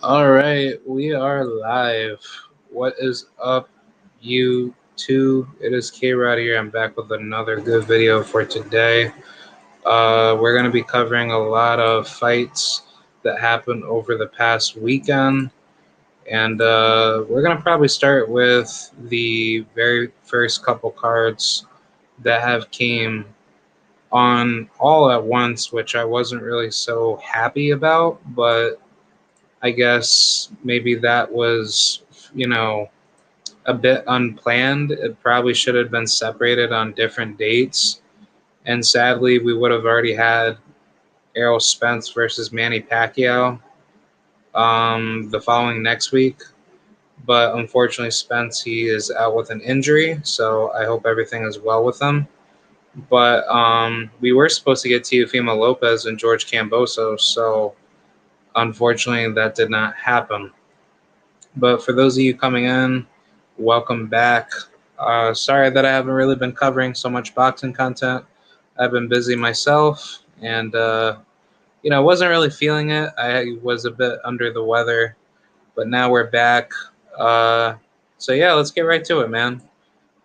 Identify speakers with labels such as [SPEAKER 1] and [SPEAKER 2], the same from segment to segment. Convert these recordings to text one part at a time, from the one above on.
[SPEAKER 1] All right, we are live. What is up, you two? It is K Rod here. I'm back with another good video for today. We're going to be covering a lot of fights that happened over the past weekend, and we're going to probably start with the very first couple cards that have came on all at once, which I wasn't really so happy about, but I guess maybe that was, a bit unplanned. It probably should have been separated on different dates. And sadly, we would have already had Errol Spence versus Manny Pacquiao the following next week. But unfortunately, Spence, he is out with an injury. So I hope everything is well with him. But we were supposed to get Teofimo Lopez and George Camboso. So unfortunately, that did not happen. But for those of you coming in, welcome back. Sorry that I haven't really been covering so much boxing content. I've been busy myself, and wasn't really feeling it. I was a bit under the weather, but now we're back. So yeah, let's get right to it, man.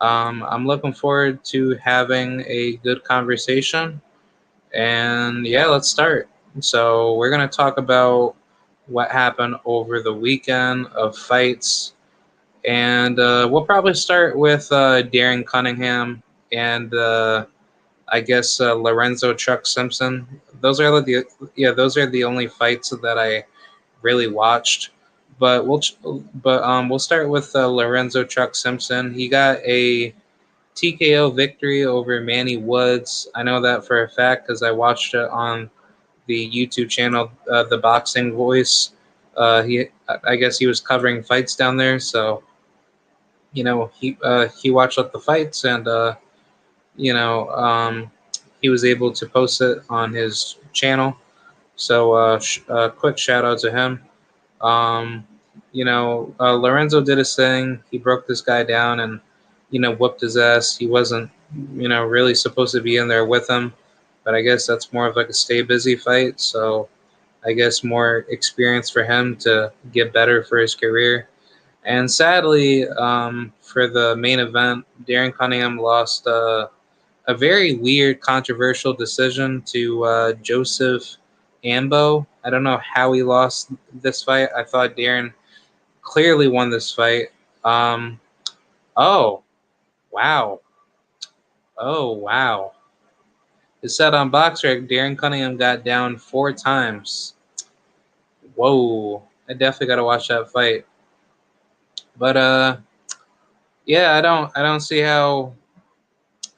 [SPEAKER 1] I'm looking forward to having a good conversation, and yeah, let's start. So we're gonna talk about what happened over the weekend of fights, and we'll probably start with Darren Cunningham and I guess Lorenzo Chuck Simpson. Those are the only fights that I really watched. But we'll start with Lorenzo Chuck Simpson. He got a TKO victory over Manny Woods. I know that for a fact because I watched it on the YouTube channel, The Boxing Voice. I guess he was covering fights down there, so he watched up the fights, and you know he was able to post it on his channel. So quick shout out to him. Um, Lorenzo did his thing. He broke this guy down and whooped his ass. He wasn't really supposed to be in there with him, but I guess that's more of like a stay busy fight. So I guess more experience for him to get better for his career. And sadly, for the main event, Darren Cunningham lost a very weird, controversial decision to Joseph Ambo. I don't know how he lost this fight. I thought Darren clearly won this fight. Um, oh, wow. Oh, wow. It said on BoxRec, Darren Cunningham got down 4 times. Whoa. I definitely got to watch that fight. But, yeah, I don't see how.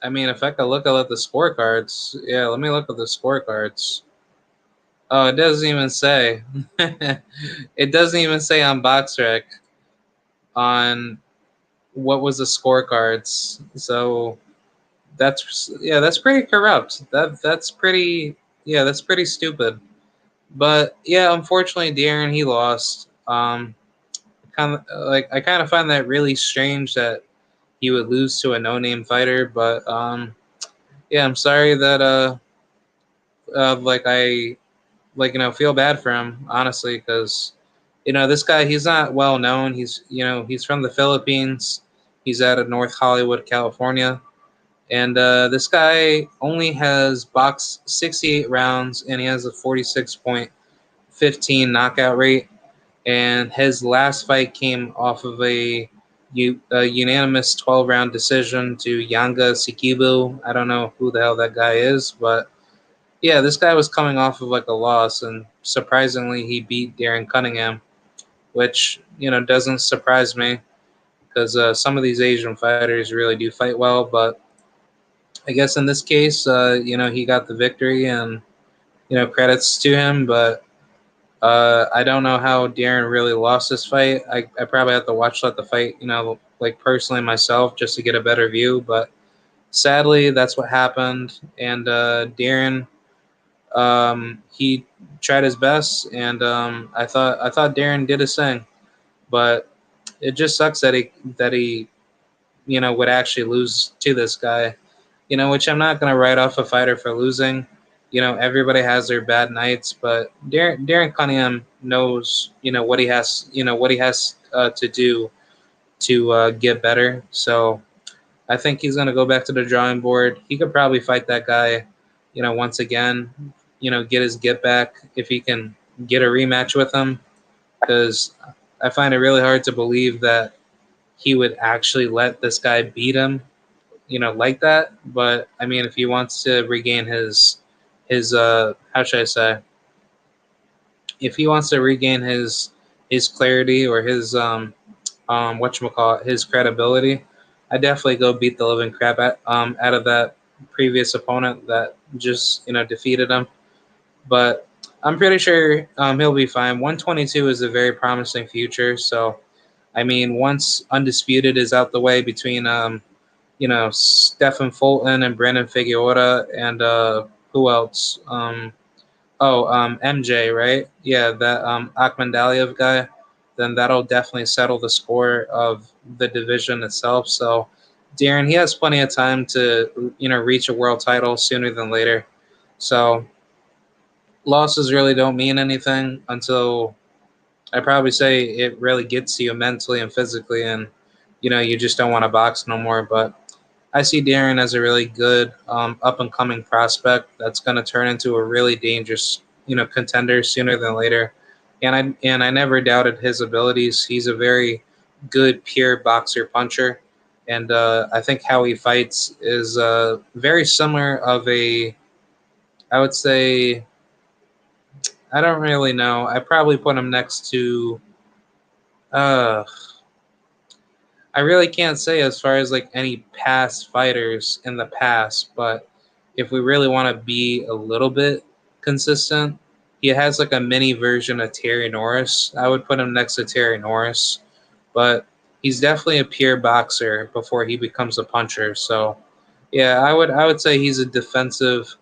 [SPEAKER 1] I mean, if I could look at the scorecards, yeah, let me look at the scorecards. Oh, it doesn't even say. It doesn't even say on BoxRec on what was the scorecards. So that's pretty corrupt. That's pretty stupid. But yeah, unfortunately, Darren he lost. I kind of find that really strange that he would lose to a no-name fighter. But yeah, I'm sorry that I feel bad for him, honestly, because this guy, he's not well known. He's from the Philippines. He's out of North Hollywood, California, and this guy only has boxed 68 rounds, and he has a 46.15 knockout rate. And his last fight came off of a unanimous 12-round decision to Yanga Sikibu. I don't know who the hell that guy is, but yeah, this guy was coming off of like a loss, and surprisingly, he beat Darren Cunningham, which doesn't surprise me because some of these Asian fighters really do fight well. But I guess in this case, he got the victory, and credits to him. But I don't know how Darren really lost this fight. I probably have to watch the fight, like personally myself, just to get a better view. But sadly, that's what happened, and Darren. He tried his best, and I thought Darren did his thing, but it just sucks that he would actually lose to this guy. Which I'm not gonna write off a fighter for losing. everybody has their bad nights, but Darren Cunningham knows, what he has, to do to get better. So I think he's going to go back to the drawing board. He could probably fight that guy, once again, get his get back if he can get a rematch with him, because I find it really hard to believe that he would actually let this guy beat him, like that. But I mean, if he wants to regain his how should I say, if he wants to regain his clarity or his whatchamacallit, his credibility, I definitely go beat the living crap out of that previous opponent that just defeated him. But I'm pretty sure he'll be fine. 122 is a very promising future. So I mean, once Undisputed is out the way between Stephen Fulton and Brandon Figueroa and who else? MJ, right? Yeah, that Akhmadaliev guy. Then that'll definitely settle the score of the division itself. So Darren, he has plenty of time to reach a world title sooner than later. So losses really don't mean anything until I probably say it really gets to you mentally and physically, and you just don't want to box no more. But I see Darren as a really good up and coming prospect that's going to turn into a really dangerous contender sooner than later. And I never doubted his abilities. He's a very good pure boxer puncher, and I think how he fights is very similar of a, I would say, I don't really know. I probably put him next to. Uh, I really can't say as far as like any past fighters in the past, but if we really want to be a little bit consistent, he has like a mini version of Terry Norris. I would put him next to Terry Norris, but he's definitely a pure boxer before he becomes a puncher. So, yeah, I would say he's a defensive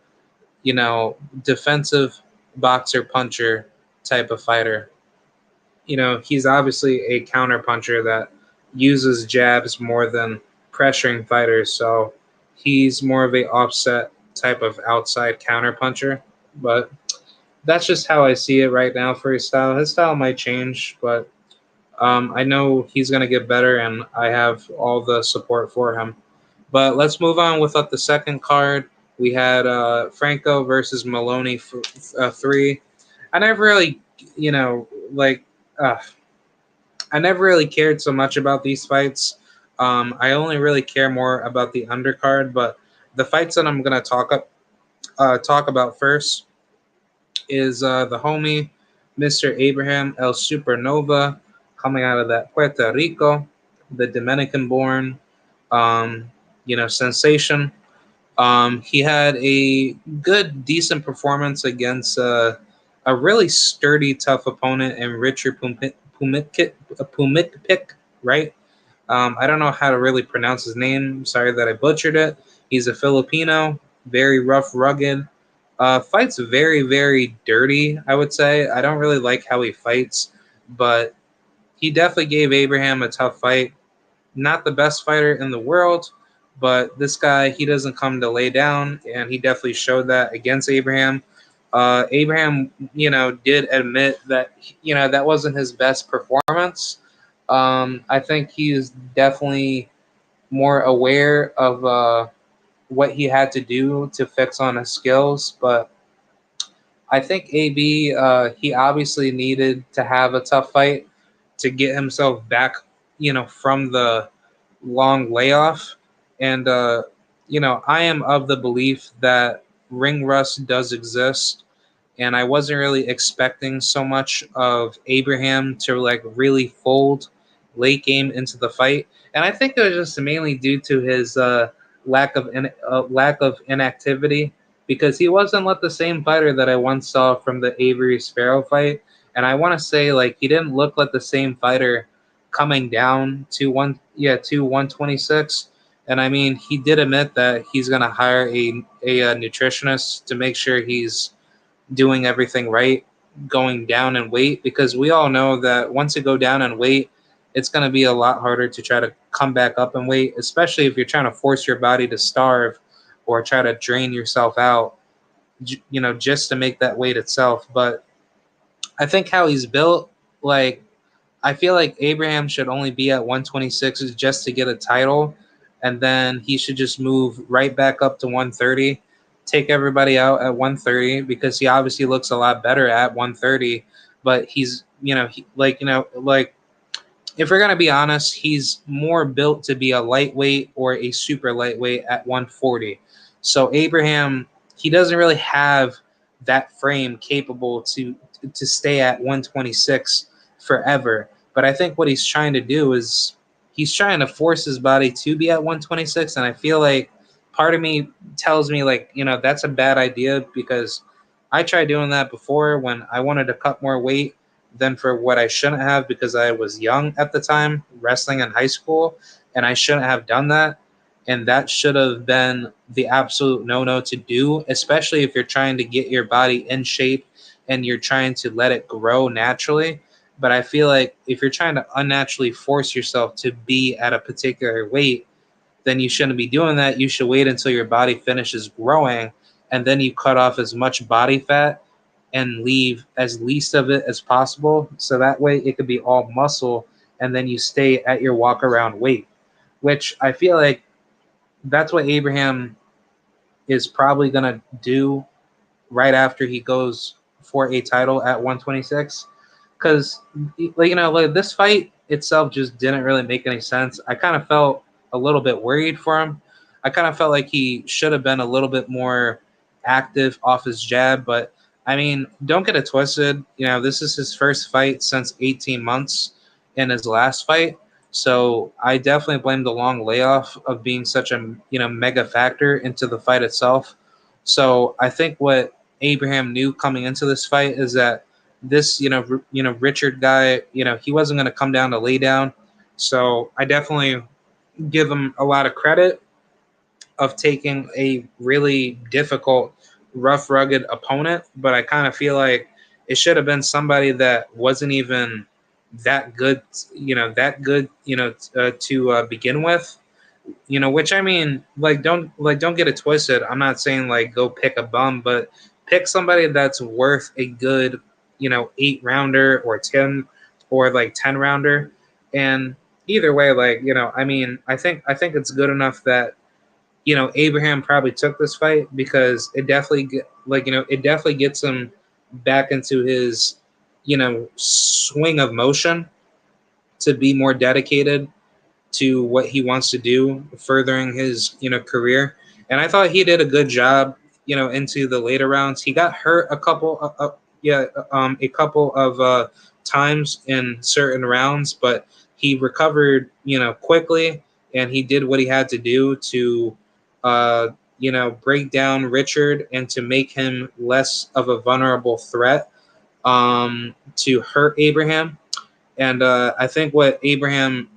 [SPEAKER 1] boxer puncher type of fighter. He's obviously a counter puncher that uses jabs more than pressuring fighters. So he's more of a offset type of outside counter puncher. But that's just how I see it right now for his style. His style might change, but I know he's going to get better, and I have all the support for him. But let's move on with the second card. We had Franco versus Maloney for 3. I never really, like, uh, I never really cared so much about these fights. I only really care more about the undercard, but the fights that I'm gonna talk about first is the homie Mr. Abraham El Supernova coming out of that Puerto Rico, the Dominican-born, sensation. He had a good, decent performance against a really sturdy, tough opponent in Richard Pumikpik, right? I don't know how to really pronounce his name. Sorry that I butchered it. He's a Filipino, very rough, rugged. Fights very, very dirty, I would say. I don't really like how he fights, but he definitely gave Abraham a tough fight. Not the best fighter in the world, but this guy, he doesn't come to lay down, and he definitely showed that against Abraham. Abraham, did admit that, that wasn't his best performance. I think he's definitely more aware of what he had to do to fix on his skills, but I think AB, he obviously needed to have a tough fight to get himself back, from the long layoff. And, I am of the belief that ring rust does exist. And I wasn't really expecting so much of Abraham to like really fold late game into the fight. And I think it was just mainly due to his lack of inactivity, because he wasn't like the same fighter that I once saw from the Avery Sparrow fight. And I want to say like he didn't look like the same fighter coming down to 126. And I mean, he did admit that he's going to hire a nutritionist to make sure he's doing everything right going down in weight, because we all know that once you go down in weight, it's going to be a lot harder to try to come back up in weight, especially if you're trying to force your body to starve or try to drain yourself out just to make that weight itself. But I think how he's built, like, I feel like Abraham should only be at 126 just to get a title, and then he should just move right back up to 130, take everybody out at 130 because he obviously looks a lot better at 130. But he's, like if we're gonna be honest, he's more built to be a lightweight or a super lightweight at 140. So Abraham, he doesn't really have that frame capable to stay at 126 forever. But I think what he's trying to do is he's trying to force his body to be at 126, and I feel like part of me tells me like that's a bad idea because I tried doing that before when I wanted to cut more weight than for what I shouldn't have because I was young at the time, wrestling in high school, and I shouldn't have done that. And that should have been the absolute no to do, especially if you're trying to get your body in shape and you're trying to let it grow naturally. But I feel like if you're trying to unnaturally force yourself to be at a particular weight, then you shouldn't be doing that. You should wait until your body finishes growing and then you cut off as much body fat and leave as least of it as possible. So that way it could be all muscle and then you stay at your walk around weight, which I feel like that's what Abraham is probably going to do right after he goes for a title at 126. Because, like this fight itself just didn't really make any sense. I kind of felt a little bit worried for him. I kind of felt like he should have been a little bit more active off his jab. But, I mean, don't get it twisted. This is his first fight since 18 months in his last fight. So I definitely blame the long layoff of being such a mega factor into the fight itself. So I think what Abraham knew coming into this fight is that this Richard guy, he wasn't going to come down to lay down. So I definitely give him a lot of credit of taking a really difficult, rough, rugged opponent. But I kind of feel like it should have been somebody that wasn't even that good, to begin with. Which I mean, don't get it twisted. I'm not saying like go pick a bum, but pick somebody that's worth a good, 8 rounder or 10 or like 10 rounder. And either way, I mean, I think it's good enough that Abraham probably took this fight because it definitely it definitely gets him back into his swing of motion to be more dedicated to what he wants to do, furthering his career. And I thought he did a good job, into the later rounds. He got hurt a couple, a couple of times in certain rounds, but he recovered, quickly, and he did what he had to do to, break down Richard and to make him less of a vulnerable threat to hurt Abraham. And I think what Abraham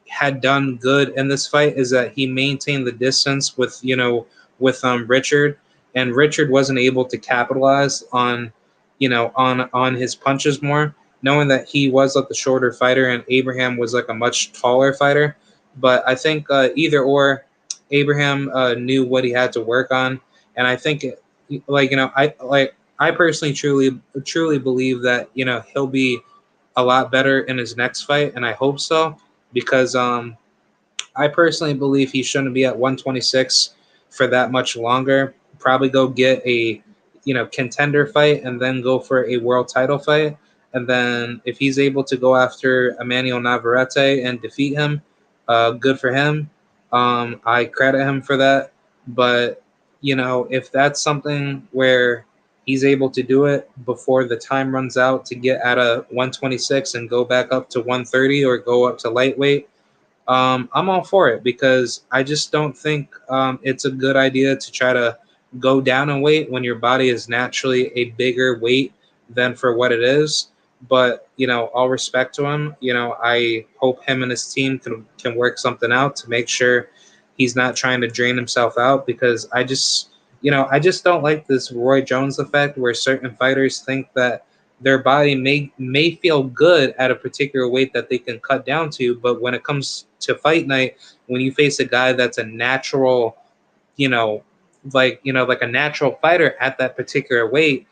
[SPEAKER 1] had done good in this fight is that he maintained the distance with Richard, and Richard wasn't able to capitalize on on his punches more, knowing that he was like the shorter fighter and Abraham was like a much taller fighter. But I think either or, Abraham knew what he had to work on, and I think I personally truly believe that he'll be a lot better in his next fight, and I hope so because I personally believe he shouldn't be at 126 for that much longer. Probably go get a contender fight and then go for a world title fight, and then if he's able to go after Emmanuel Navarrete and defeat him, good for him. I credit him for that, but if that's something where he's able to do it before the time runs out to get out of 126 and go back up to 130 or go up to lightweight, I'm all for it because I just don't think it's a good idea to try to go down in weight when your body is naturally a bigger weight than for what it is. But all respect to him. I hope him and his team can work something out to make sure he's not trying to drain himself out because I just don't like this Roy Jones effect where certain fighters think that their body may feel good at a particular weight that they can cut down to, but when it comes to fight night, when you face a guy that's a natural, you know, like, like a natural fighter at that particular weight,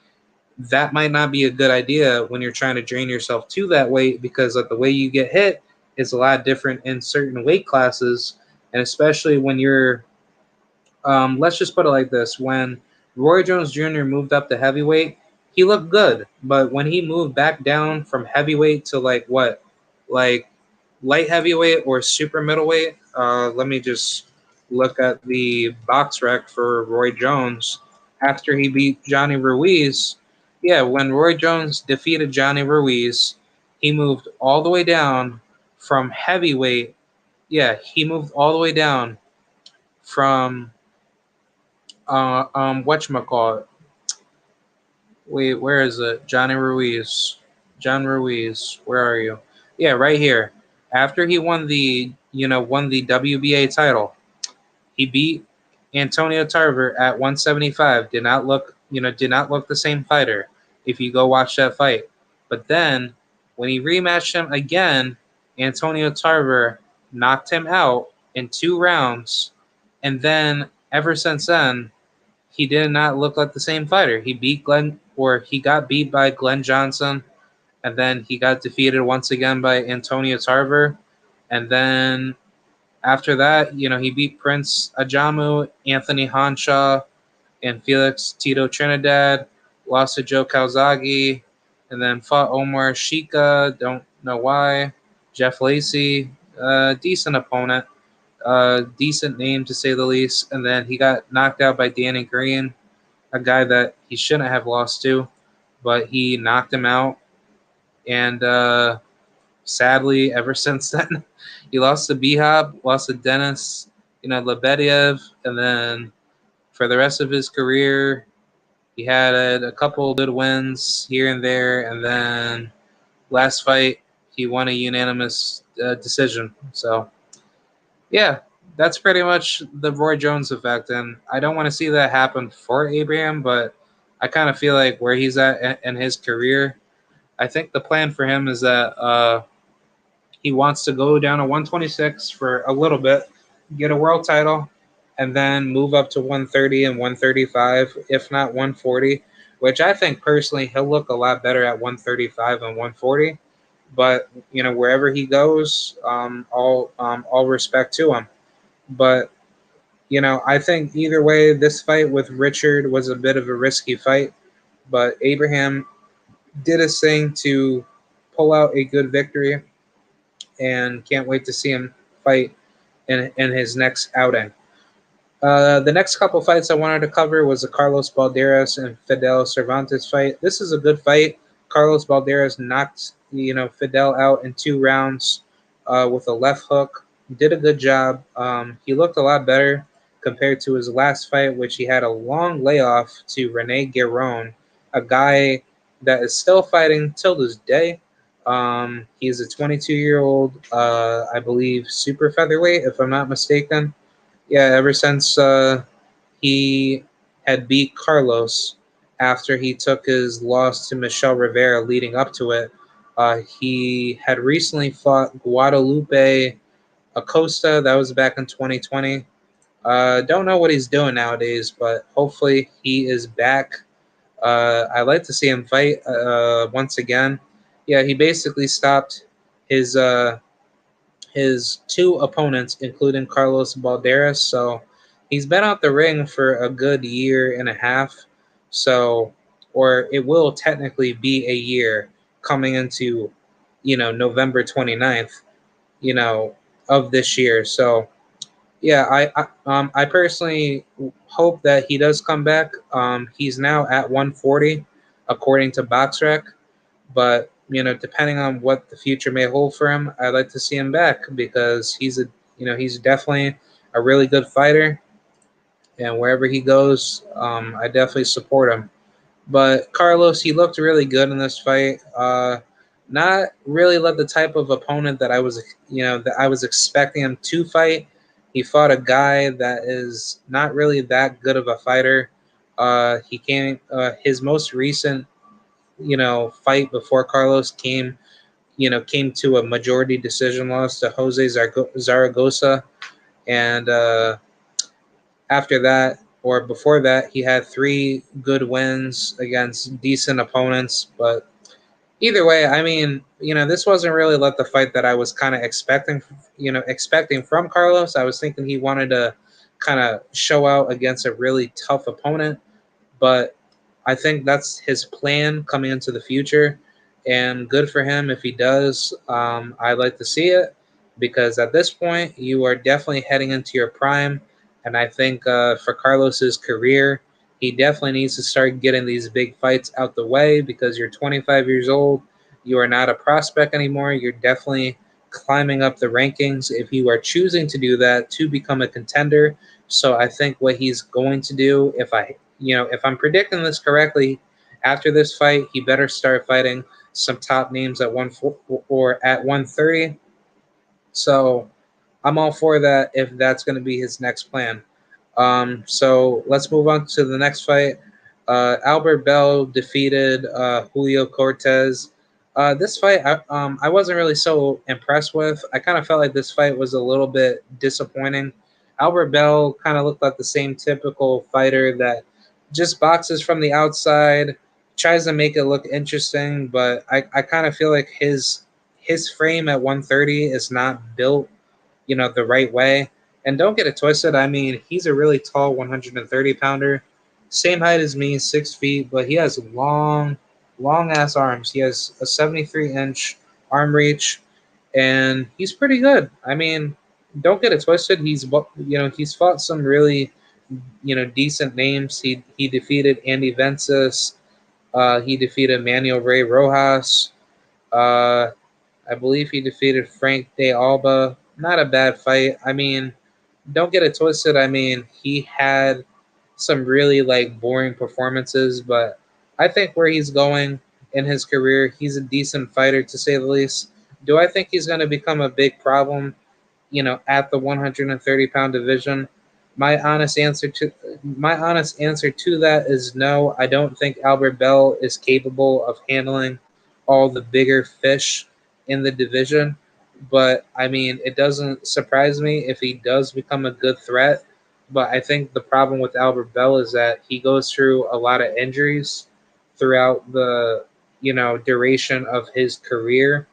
[SPEAKER 1] that might not be a good idea when you're trying to train yourself to that weight, because like the way you get hit is a lot different in certain weight classes, and especially when you're let's just put it like this: when Roy Jones Jr. moved up to heavyweight, he looked good, but when he moved back down from heavyweight to like light heavyweight or super middleweight, let me just look at the box rec for Roy Jones after he beat Johnny Ruiz. Yeah, when Roy Jones defeated Johnny Ruiz, he moved all the way down from heavyweight. Yeah, he moved all the way down from whatchamacallit. Wait, where is it? Johnny Ruiz. John Ruiz, where are you? Yeah, right here. After he won the WBA title, he beat Antonio Tarver at 175. Did not look the same fighter if you go watch that fight. But then when he rematched him again, Antonio Tarver knocked him out in 2 rounds, and then ever since then he did not look like the same fighter. He got beat by Glenn Johnson, and then he got defeated once again by Antonio Tarver, and then after that, he beat Prince Ajamu, Anthony Honshaw, and Felix Tito Trinidad, lost to Joe Calzaghe, and then fought Omar Shika, don't know why, Jeff Lacey, decent opponent, decent name to say the least, and then he got knocked out by Danny Green, a guy that he shouldn't have lost to, but he knocked him out. And sadly, ever since then, he lost to Bihab, lost to Dennis, Lebedev, and then for the rest of his career, he had a couple good wins here and there, and then last fight, he won a unanimous decision. So, yeah, that's pretty much the Roy Jones effect, and I don't want to see that happen for Abraham, but I kind of feel like where he's at in his career, I think the plan for him is that he wants to go down to 126 for a little bit, get a world title, and then move up to 130 and 135, if not 140, which I think personally he'll look a lot better at 135 and 140. But wherever he goes, all respect to him. But I think either way, this fight with Richard was a bit of a risky fight. But Abraham did his thing to pull out a good victory, and can't wait to see him fight in his next outing. The next couple fights I wanted to cover was the Carlos Balderas and Fidel Cervantes fight. This is a good fight. Carlos Balderas knocked Fidel out in 2 rounds with a left hook. Did a good job. He looked a lot better compared to his last fight, which he had a long layoff to Rene Gueron, a guy that is still fighting till this day. He's a 22-year-old, I believe, super featherweight, if I'm not mistaken. Yeah, ever since he had beat Carlos after he took his loss to Michel Rivera leading up to it, he had recently fought Guadalupe Acosta. That was back in 2020. Don't know what he's doing nowadays, but hopefully he is back. I'd like to see him fight once again. Yeah, he basically stopped his his 2 opponents, including Carlos Balderas. So he's been out the ring for a good year and a half. So, or it will technically be a year coming into, November 29th, you know, of this year. So, yeah, I personally hope that he does come back. He's now at 140, according to BoxRec. But depending on what the future may hold for him, I'd like to see him back because he's definitely a really good fighter, and wherever he goes, I definitely support him. But Carlos, he looked really good in this fight. Not really like the type of opponent that I was expecting him to fight. He fought a guy that is not really that good of a fighter. His most recent fight before Carlos came to a majority decision loss to Jose Zaragoza, and after that, or before that, he had 3 good wins against decent opponents. But either way, I mean, this wasn't really the fight that I was kind of expecting from Carlos. I was thinking he wanted to kind of show out against a really tough opponent, but I think that's his plan coming into the future, and good for him if he does. I'd like to see it because at this point you are definitely heading into your prime, and I think for Carlos's career, he definitely needs to start getting these big fights out the way because you're 25 years old. You are not a prospect anymore. You're definitely climbing up the rankings if you are choosing to do that to become a contender. So I think what he's going to do, if I'm predicting this correctly, after this fight, he better start fighting some top names at 130. So I'm all for that if that's going to be his next plan. So let's move on to the next fight. Albert Bell defeated Julio Cortez. This fight, I wasn't really so impressed with. I kind of felt like this fight was a little bit disappointing. Albert Bell kind of looked like the same typical fighter that just boxes from the outside, tries to make it look interesting, but I kind of feel like his frame at 130 is not built, the right way. And don't get it twisted. I mean, he's a really tall 130 pounder, same height as me, 6 feet, but he has long ass arms. He has a 73-inch arm reach, and he's pretty good. I mean, don't get it twisted. He's fought some really decent names. He defeated Andy Vences. He defeated Manuel Ray Rojas. Uh, I believe he defeated Frank De Alba. Not a bad fight. I mean, don't get it twisted. I mean, he had some really boring performances, but I think where he's going in his career, he's a decent fighter to say the least. Do I think he's going to become a big problem, at the 130-pound division? My honest answer to that is no. I don't think Albert Bell is capable of handling all the bigger fish in the division. But I mean, it doesn't surprise me if he does become a good threat. But I think the problem with Albert Bell is that he goes through a lot of injuries throughout the duration of his career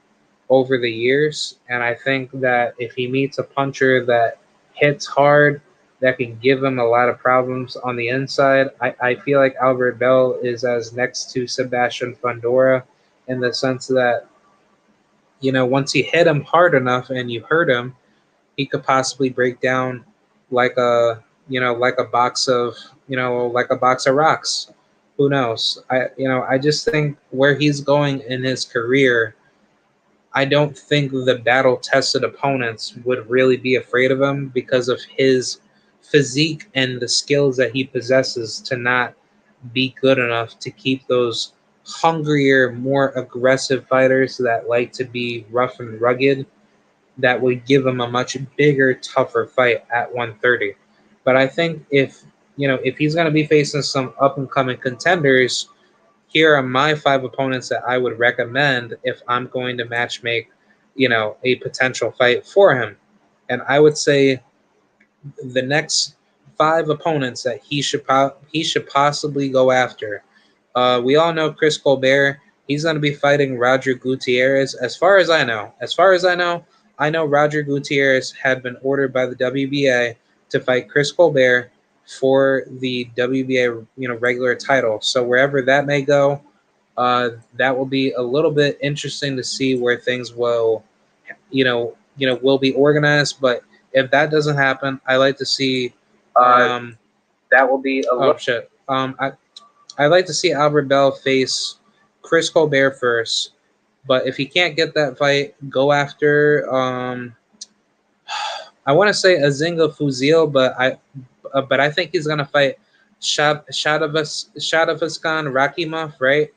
[SPEAKER 1] over the years. And I think that if he meets a puncher that hits hard, that can give him a lot of problems on the inside, I feel like Albert Bell is as next to Sebastian Fundora in the sense that, once you hit him hard enough and you hurt him, he could possibly break down like a, like a box of rocks. Who knows? I just think where he's going in his career, I don't think the battle tested opponents would really be afraid of him because of his physique and the skills that he possesses to not be good enough to keep those hungrier, more aggressive fighters that like to be rough and rugged, that would give him a much bigger, tougher fight at 130. But I think if he's going to be facing some up and coming contenders, here are my 5 opponents that I would recommend if I'm going to match make, a potential fight for him. And I would say the next 5 opponents that he should possibly go after. We all know Chris Colbert. He's going to be fighting Roger Gutierrez. I know Roger Gutierrez had been ordered by the WBA to fight Chris Colbert for the WBA regular title. So wherever that may go, that will be a little bit interesting to see where things will be organized. But if that doesn't happen, I like to see
[SPEAKER 2] That will be a
[SPEAKER 1] oh shit I like to see Albert Bell face Chris Colbert first. But if he can't get that fight, go after I want to say Azinga Fuzil, but I think he's gonna fight Shadavaskan Rakimov, right?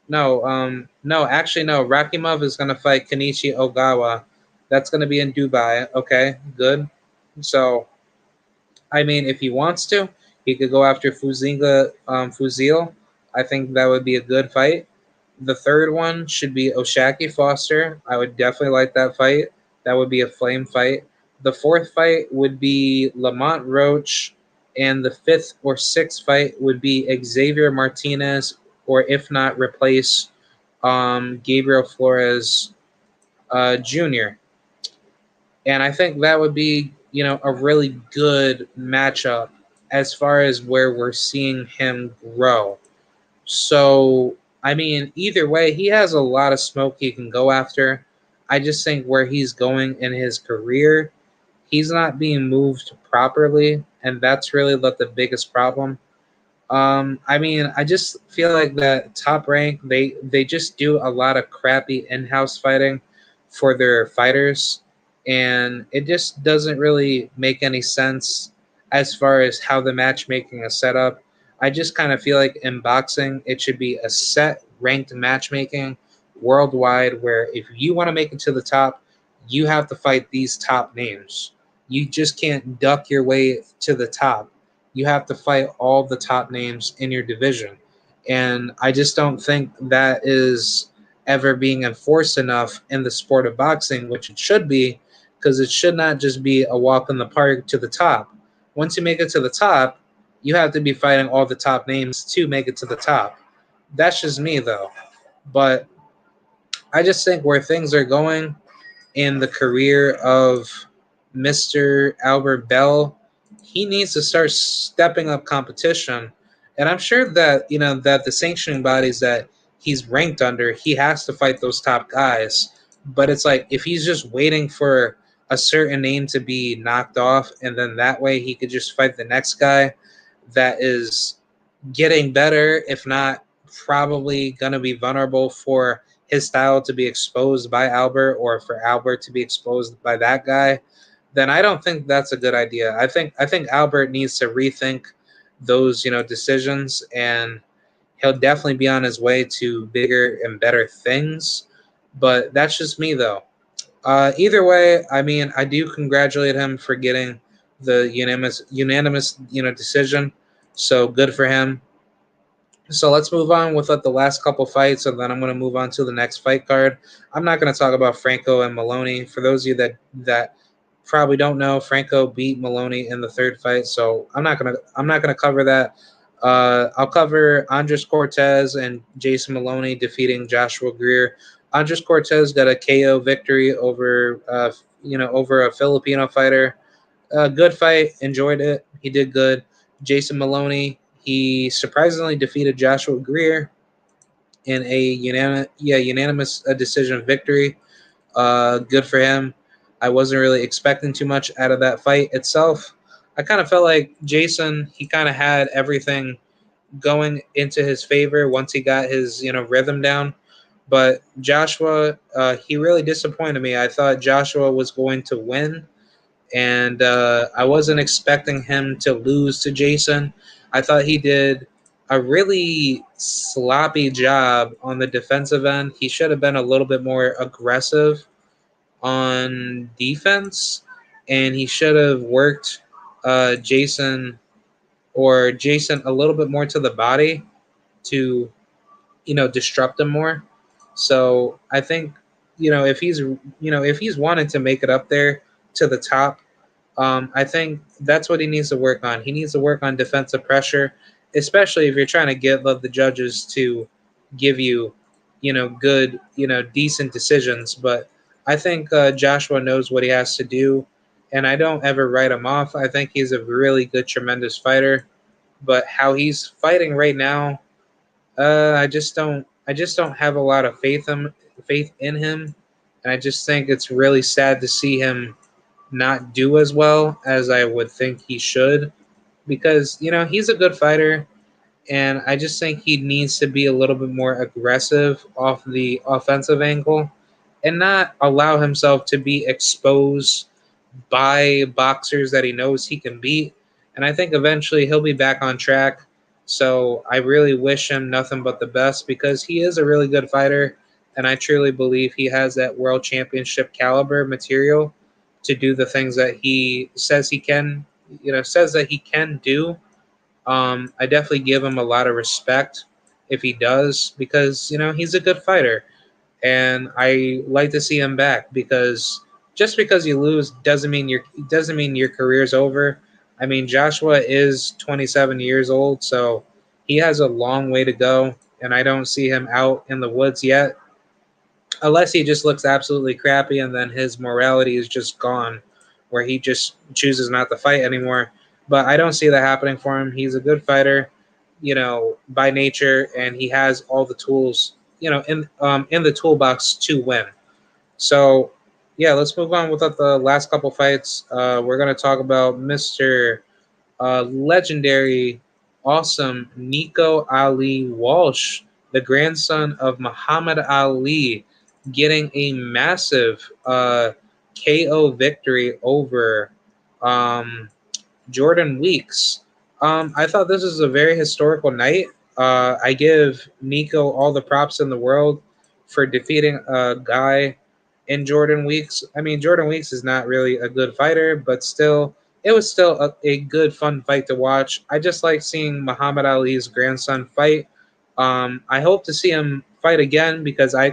[SPEAKER 1] No, actually no. Rakimov is gonna fight Kenichi Ogawa. That's gonna be in Dubai. Okay, good. So I mean, if he wants to, he could go after Fuzinga Fuzil. I think that would be a good fight. The third one should be Oshaki Foster. I would definitely like that fight. That would be a flame fight. The fourth fight would be Lamont Roach And the fifth or sixth fight would be Xavier Martinez, or if not, replace Gabriel Flores Jr. And I think that would be, a really good matchup as far as where we're seeing him grow. So, I mean, either way, he has a lot of smoke he can go after. I just think where he's going in his career, he's not being moved properly, and that's really the biggest problem. I mean, I just feel like that Top Rank, they just do a lot of crappy in-house fighting for their fighters, and it just doesn't really make any sense as far as how the matchmaking is set up. I just kind of feel like in boxing, it should be a set ranked matchmaking worldwide where if you want to make it to the top, you have to fight these top names. You just can't duck your way to the top. You have to fight all the top names in your division. And I just don't think that is ever being enforced enough in the sport of boxing, which it should be, because it should not just be a walk in the park to the top. Once you make it to the top, you have to be fighting all the top names to make it to the top. That's just me, though. But I just think where things are going in the career of Mr. Albert Bell, he needs to start stepping up competition. And I'm sure that, that the sanctioning bodies that he's ranked under, he has to fight those top guys. But it's like if he's just waiting for a certain name to be knocked off and then that way he could just fight the next guy that is getting better, if not probably going to be vulnerable for his style to be exposed by Albert or for Albert to be exposed by that guy, then I don't think that's a good idea. I think Albert needs to rethink those, decisions, and he'll definitely be on his way to bigger and better things. But that's just me though. Either way, I mean, I do congratulate him for getting the unanimous decision. So good for him. So let's move on with the last couple fights, and then I'm going to move on to the next fight card. I'm not going to talk about Franco and Maloney. For those of you that probably don't know, Franco beat Maloney in the third fight, so I'm not gonna cover that. I'll cover Andres Cortez and Jason Maloney defeating Joshua Greer. Andres Cortez got a KO victory over a Filipino fighter. Good fight, enjoyed it. He did good. Jason Maloney, he surprisingly defeated Joshua Greer in a unanimous decision victory. Good for him. I wasn't really expecting too much out of that fight itself. I kind of felt like Jason, he kind of had everything going into his favor once he got his rhythm down. But Joshua, he really disappointed me. I thought Joshua was going to win, and I wasn't expecting him to lose to Jason. I thought he did a really sloppy job on the defensive end. He should have been a little bit more aggressive on defense, and he should have worked Jason a little bit more to the body to disrupt him more. So I think if he's wanted to make it up there to the top, I think that's what he needs to work on. He needs to work on defensive pressure, especially if you're trying to get the judges to give you, good, decent decisions. But I think Joshua knows what he has to do, and I don't ever write him off. I think he's a really good, tremendous fighter. But how he's fighting right now, I just don't. I just don't have a lot of faith in him, and I just think it's really sad to see him not do as well as I would think he should, because he's a good fighter, and I just think he needs to be a little bit more aggressive off the offensive angle and not allow himself to be exposed by boxers that he knows he can beat. And I think eventually he'll be back on track. So I really wish him nothing but the best because he is a really good fighter. And I truly believe he has that world championship caliber material to do the things that he says he can, says that he can do. I definitely give him a lot of respect if he does because, he's a good fighter and I like to see him back because just because you lose doesn't mean your career's over. I mean, Joshua is 27 years old, so he has a long way to go, and I don't see him out in the woods yet, unless he just looks absolutely crappy and then his morality is just gone, where he just chooses not to fight anymore. But I don't see that happening for him. He's a good fighter, by nature, and he has all the tools, in the toolbox to win. So, yeah, let's move on without the last couple fights. We're gonna talk about Mr. Legendary, awesome Nico Ali Walsh, the grandson of Muhammad Ali, getting a massive KO victory over um, Jordan Weeks. I thought this was a very historical night. I give Nico all the props in the world for defeating a guy in Jordan Weeks. I mean, Jordan Weeks is not really a good fighter, but still, it was still a good, fun fight to watch. I just like seeing Muhammad Ali's grandson fight. I hope to see him fight again because I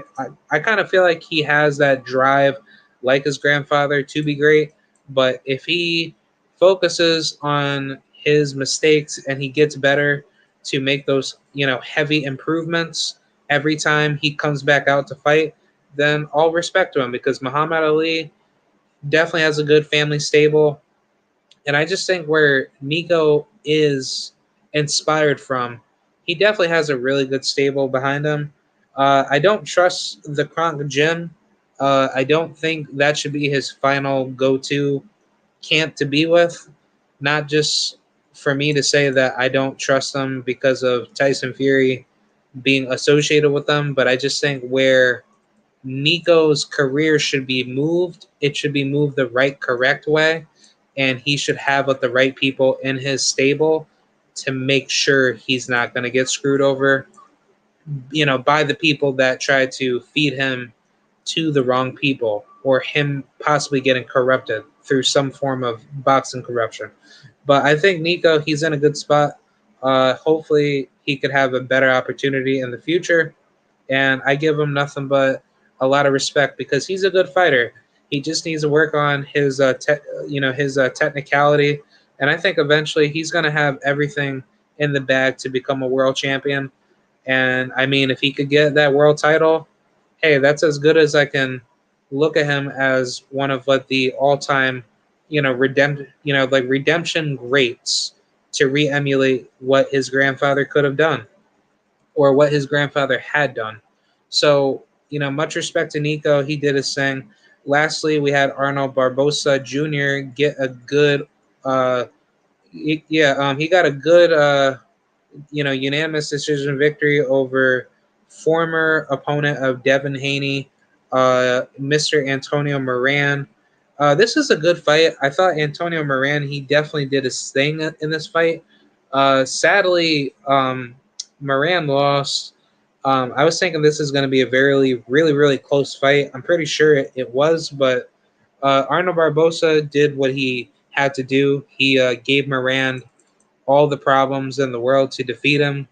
[SPEAKER 1] kind of feel like he has that drive, like his grandfather, to be great. But if he focuses on his mistakes and he gets better to make those, heavy improvements every time he comes back out to fight, then all respect to him because Muhammad Ali definitely has a good family stable. And I just think where Nico is inspired from, he definitely has a really good stable behind him. I don't trust the Kronk gym. I don't think that should be his final go to camp to be with. Not just for me to say that I don't trust them because of Tyson Fury being associated with them, but I just think where Nico's career should be moved, it should be moved the right, correct way, and he should have with the right people in his stable to make sure he's not going to get screwed over, by the people that try to feed him to the wrong people or him possibly getting corrupted through some form of boxing corruption. But I think Nico, he's in a good spot. Hopefully, he could have a better opportunity in the future, and I give him nothing but a lot of respect because he's a good fighter. He just needs to work on his, his technicality, and I think eventually he's going to have everything in the bag to become a world champion. And I mean, if he could get that world title, hey, that's as good as I can look at him as one of like the all-time, redemption greats to re-emulate what his grandfather could have done or what his grandfather had done. So, much respect to Nico. He did his thing. Lastly, we had Arnold Barbosa Jr. get a good, he got a good, unanimous decision victory over former opponent of Devin Haney, Mr. Antonio Moran. This is a good fight. I thought Antonio Moran, he definitely did his thing in this fight. Sadly, Moran lost. I was thinking this is going to be a very, really, really close fight. I'm pretty sure it was, but Arnold Barbosa did what he had to do. He gave Moran all the problems in the world to defeat him,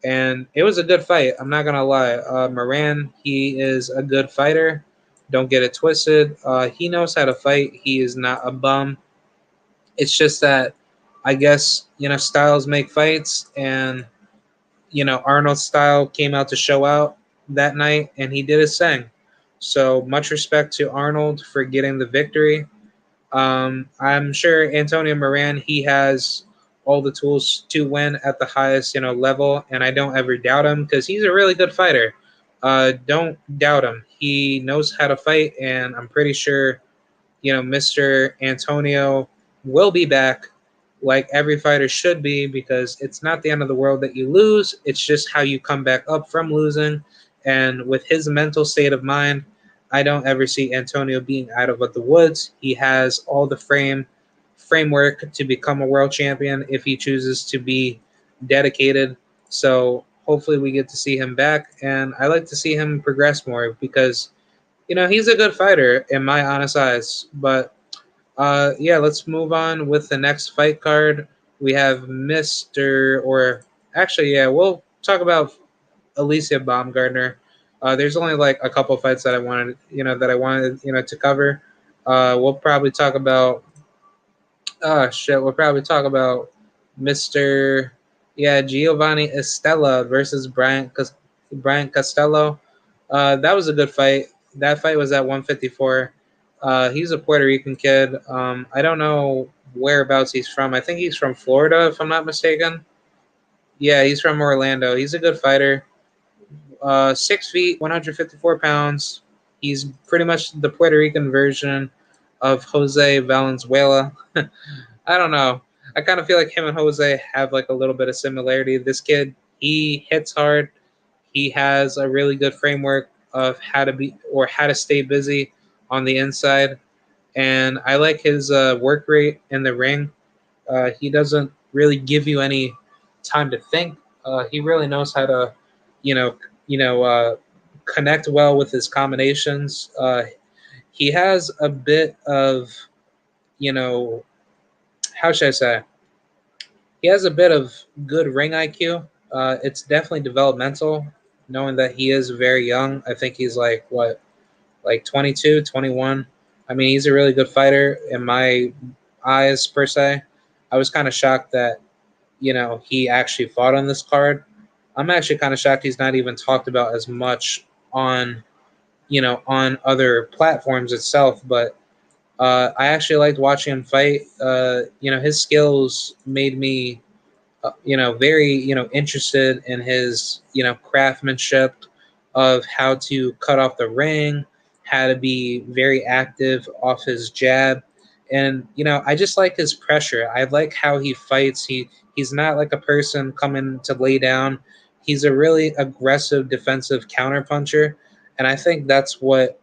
[SPEAKER 1] and it was a good fight. I'm not gonna lie. Moran, he is a good fighter. Don't get it twisted. He knows how to fight. He is not a bum. It's just that I guess styles make fights, and Arnold's style came out to show out that night, and he did his thing. So much respect to Arnold for getting the victory. I'm sure Antonio Moran, he has all the tools to win at the highest level, and I don't ever doubt him because he's a really good fighter. Don't doubt him. He knows how to fight, and I'm pretty sure Mr. Antonio will be back like every fighter should be because it's not the end of the world that you lose. It's just how you come back up from losing. And with his mental state of mind, I don't ever see Antonio being out of the woods. He has all the framework to become a world champion if he chooses to be dedicated. So hopefully we get to see him back. And I like to see him progress more because he's a good fighter in my honest eyes. But yeah, let's move on with the next fight card. We have or actually, yeah, we'll talk about Alicia Baumgardner. There's only like a couple fights that I wanted, to cover. We'll probably talk about Oh shit, we'll probably talk about Mr. Yeah, Giovanni Estella versus Brian Costello. That was a good fight. That fight was at 154. He's a Puerto Rican kid. I don't know whereabouts he's from. I think he's from Florida, if I'm not mistaken. Yeah, he's from Orlando. He's a good fighter. 6 feet, 154 pounds. He's pretty much the Puerto Rican version of Jose Valenzuela. I don't know. I kind of feel like him and Jose have like a little bit of similarity. This kid, he hits hard. He has a really good framework of how to be or how to stay busy on the inside, and I like his work rate in the ring. He doesn't really give you any time to think. He really knows how to, you know, you know, uh, connect well with his combinations. He has a bit of, you know, how should I say? He has a bit of good ring IQ. It's definitely developmental, knowing that he is very young. I think he's like, what, like 22, 21. I mean, he's a really good fighter in my eyes, per se. I was kind of shocked that, he actually fought on this card. I'm actually kind of shocked he's not even talked about as much on, on other platforms itself. But I actually liked watching him fight. His skills made me very, interested in his, craftsmanship of how to cut off the ring, how to be very active off his jab. And, I just like his pressure. I like how he fights. He's not like a person coming to lay down. He's a really aggressive defensive counterpuncher. And I think that's what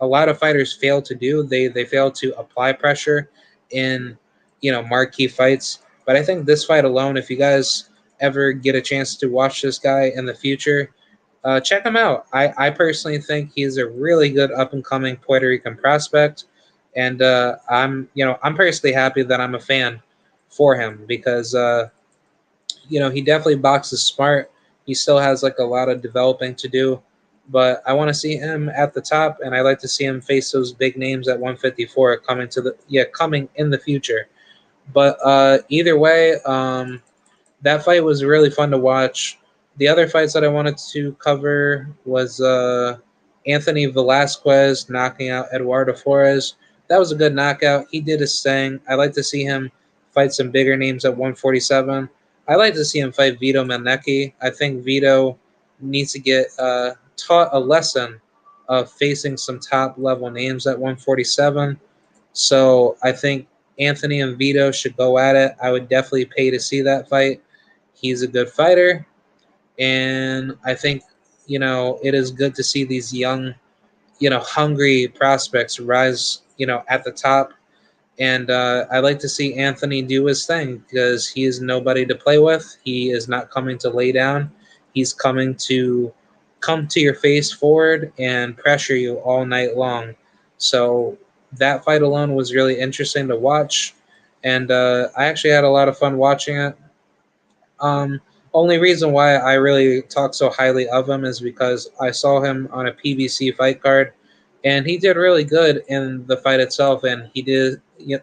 [SPEAKER 1] a lot of fighters fail to do. They fail to apply pressure in marquee fights. But I think this fight alone, if you guys ever get a chance to watch this guy in the future, check him out. I personally think he's a really good up and coming Puerto Rican prospect, and I'm personally happy that I'm a fan for him because he definitely boxes smart. He still has like a lot of developing to do, but I want to see him at the top, and I like to see him face those big names at 154 coming in the future. But either way, that fight was really fun to watch. The other fights that I wanted to cover was Anthony Velasquez knocking out Eduardo Flores. That was a good knockout. He did his thing. I like to see him fight some bigger names at 147. I like to see him fight Vito Malnecki. I think Vito needs to get taught a lesson of facing some top level names at 147. So I think Anthony and Vito should go at it. I would definitely pay to see that fight. He's a good fighter, and I think it is good to see these young, hungry prospects rise, at the top. And I like to see Anthony do his thing because he is nobody to play with. He is not coming to lay down. He's coming to come to your face forward and pressure you all night long. So that fight alone was really interesting to watch, and I actually had a lot of fun watching it. Um, Only reason why I really talk so highly of him is because I saw him on a PBC fight card, and he did really good in the fight itself. And he did he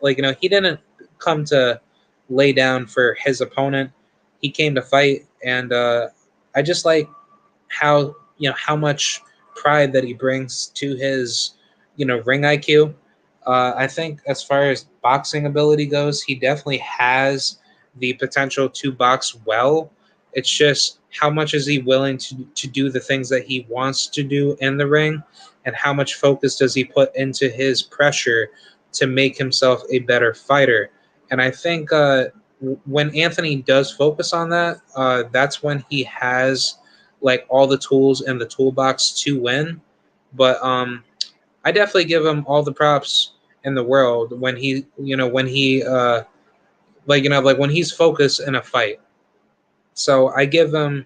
[SPEAKER 1] didn't come to lay down for his opponent. He came to fight, and I just like how much pride that he brings to his ring IQ. I think as far as boxing ability goes, he definitely has the potential to box well. It's just how much is he willing to do the things that he wants to do in the ring, and how much focus does he put into his pressure to make himself a better fighter. And I think when Anthony does focus on that, that's when he has like all the tools in the toolbox to win. But I definitely give him all the props in the world when he like when he's focused in a fight. So I give him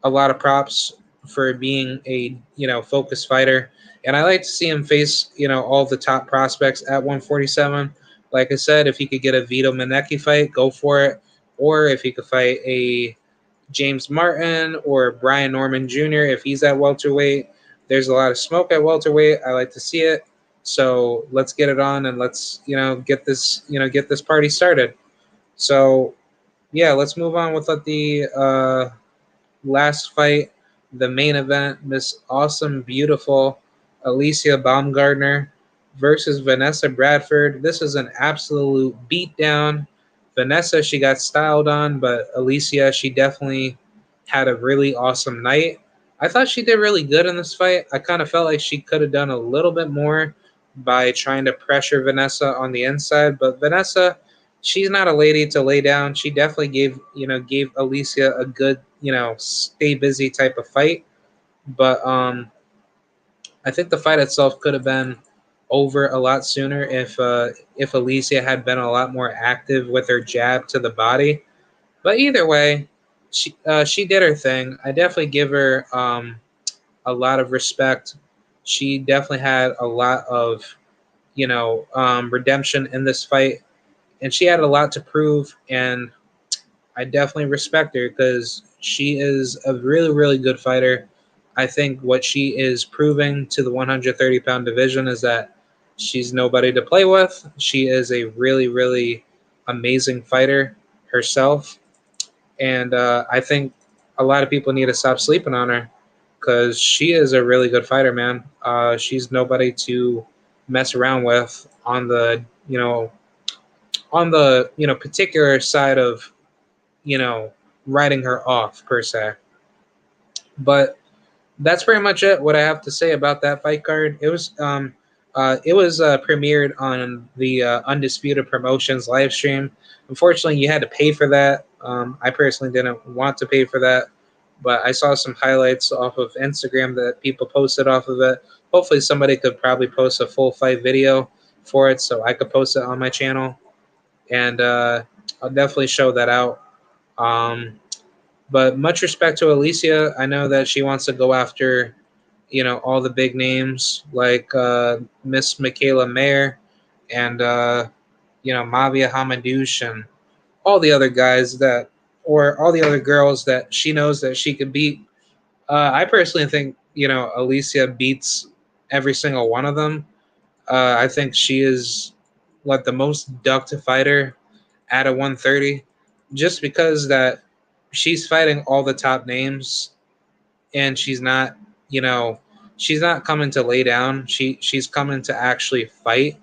[SPEAKER 1] a lot of props for being a focused fighter, and I like to see him face all the top prospects at 147. Like I said, if he could get a Vito Manecki fight, go for it. Or if he could fight a James Martin or Brian Norman Jr. if he's at welterweight. There's a lot of smoke at welterweight. I like to see it. So let's get it on and let's get this party started. So yeah, let's move on with the last fight, the main event. Miss Awesome, Beautiful Alicia Baumgardner versus Vanessa Bradford. This is an absolute beatdown. Vanessa, she got styled on, but Alicia, she definitely had a really awesome night. I thought she did really good in this fight. I kind of felt like she could have done a little bit more by trying to pressure Vanessa on the inside, but Vanessa, she's not a lady to lay down. She definitely gave Alicia a good, stay busy type of fight. But I think the fight itself could have been over a lot sooner if Alicia had been a lot more active with her jab to the body. But either way, she did her thing. I definitely give her a lot of respect. She definitely had a lot of redemption in this fight, and she had a lot to prove. And I definitely respect her because she is a really, really good fighter. I think what she is proving to the 130-pound division is that she's nobody to play with. She is a really, really amazing fighter herself. And I think a lot of people need to stop sleeping on her because she is a really good fighter, man. She's nobody to mess around with on the, particular side of you know, writing her off per se. But that's pretty much it. What I have to say about that fight card. It was premiered on the Undisputed Promotions live stream. Unfortunately, you had to pay for that. I personally didn't want to pay for that, but I saw some highlights off of Instagram that people posted off of it. Hopefully, somebody could probably post a full fight video for it so I could post it on my channel, and I'll definitely show that out. Um, but much respect to Alicia. I know that she wants to go after, all the big names like Miss Michaela Mayer and, Mavia Hamadouche and all the other guys or all the other girls that she knows that she could beat. I personally think, Alicia beats every single one of them. I think she is like the most ducked fighter at a 130, just because that she's fighting all the top names, and you know, she's not coming to lay down. She's coming to actually fight.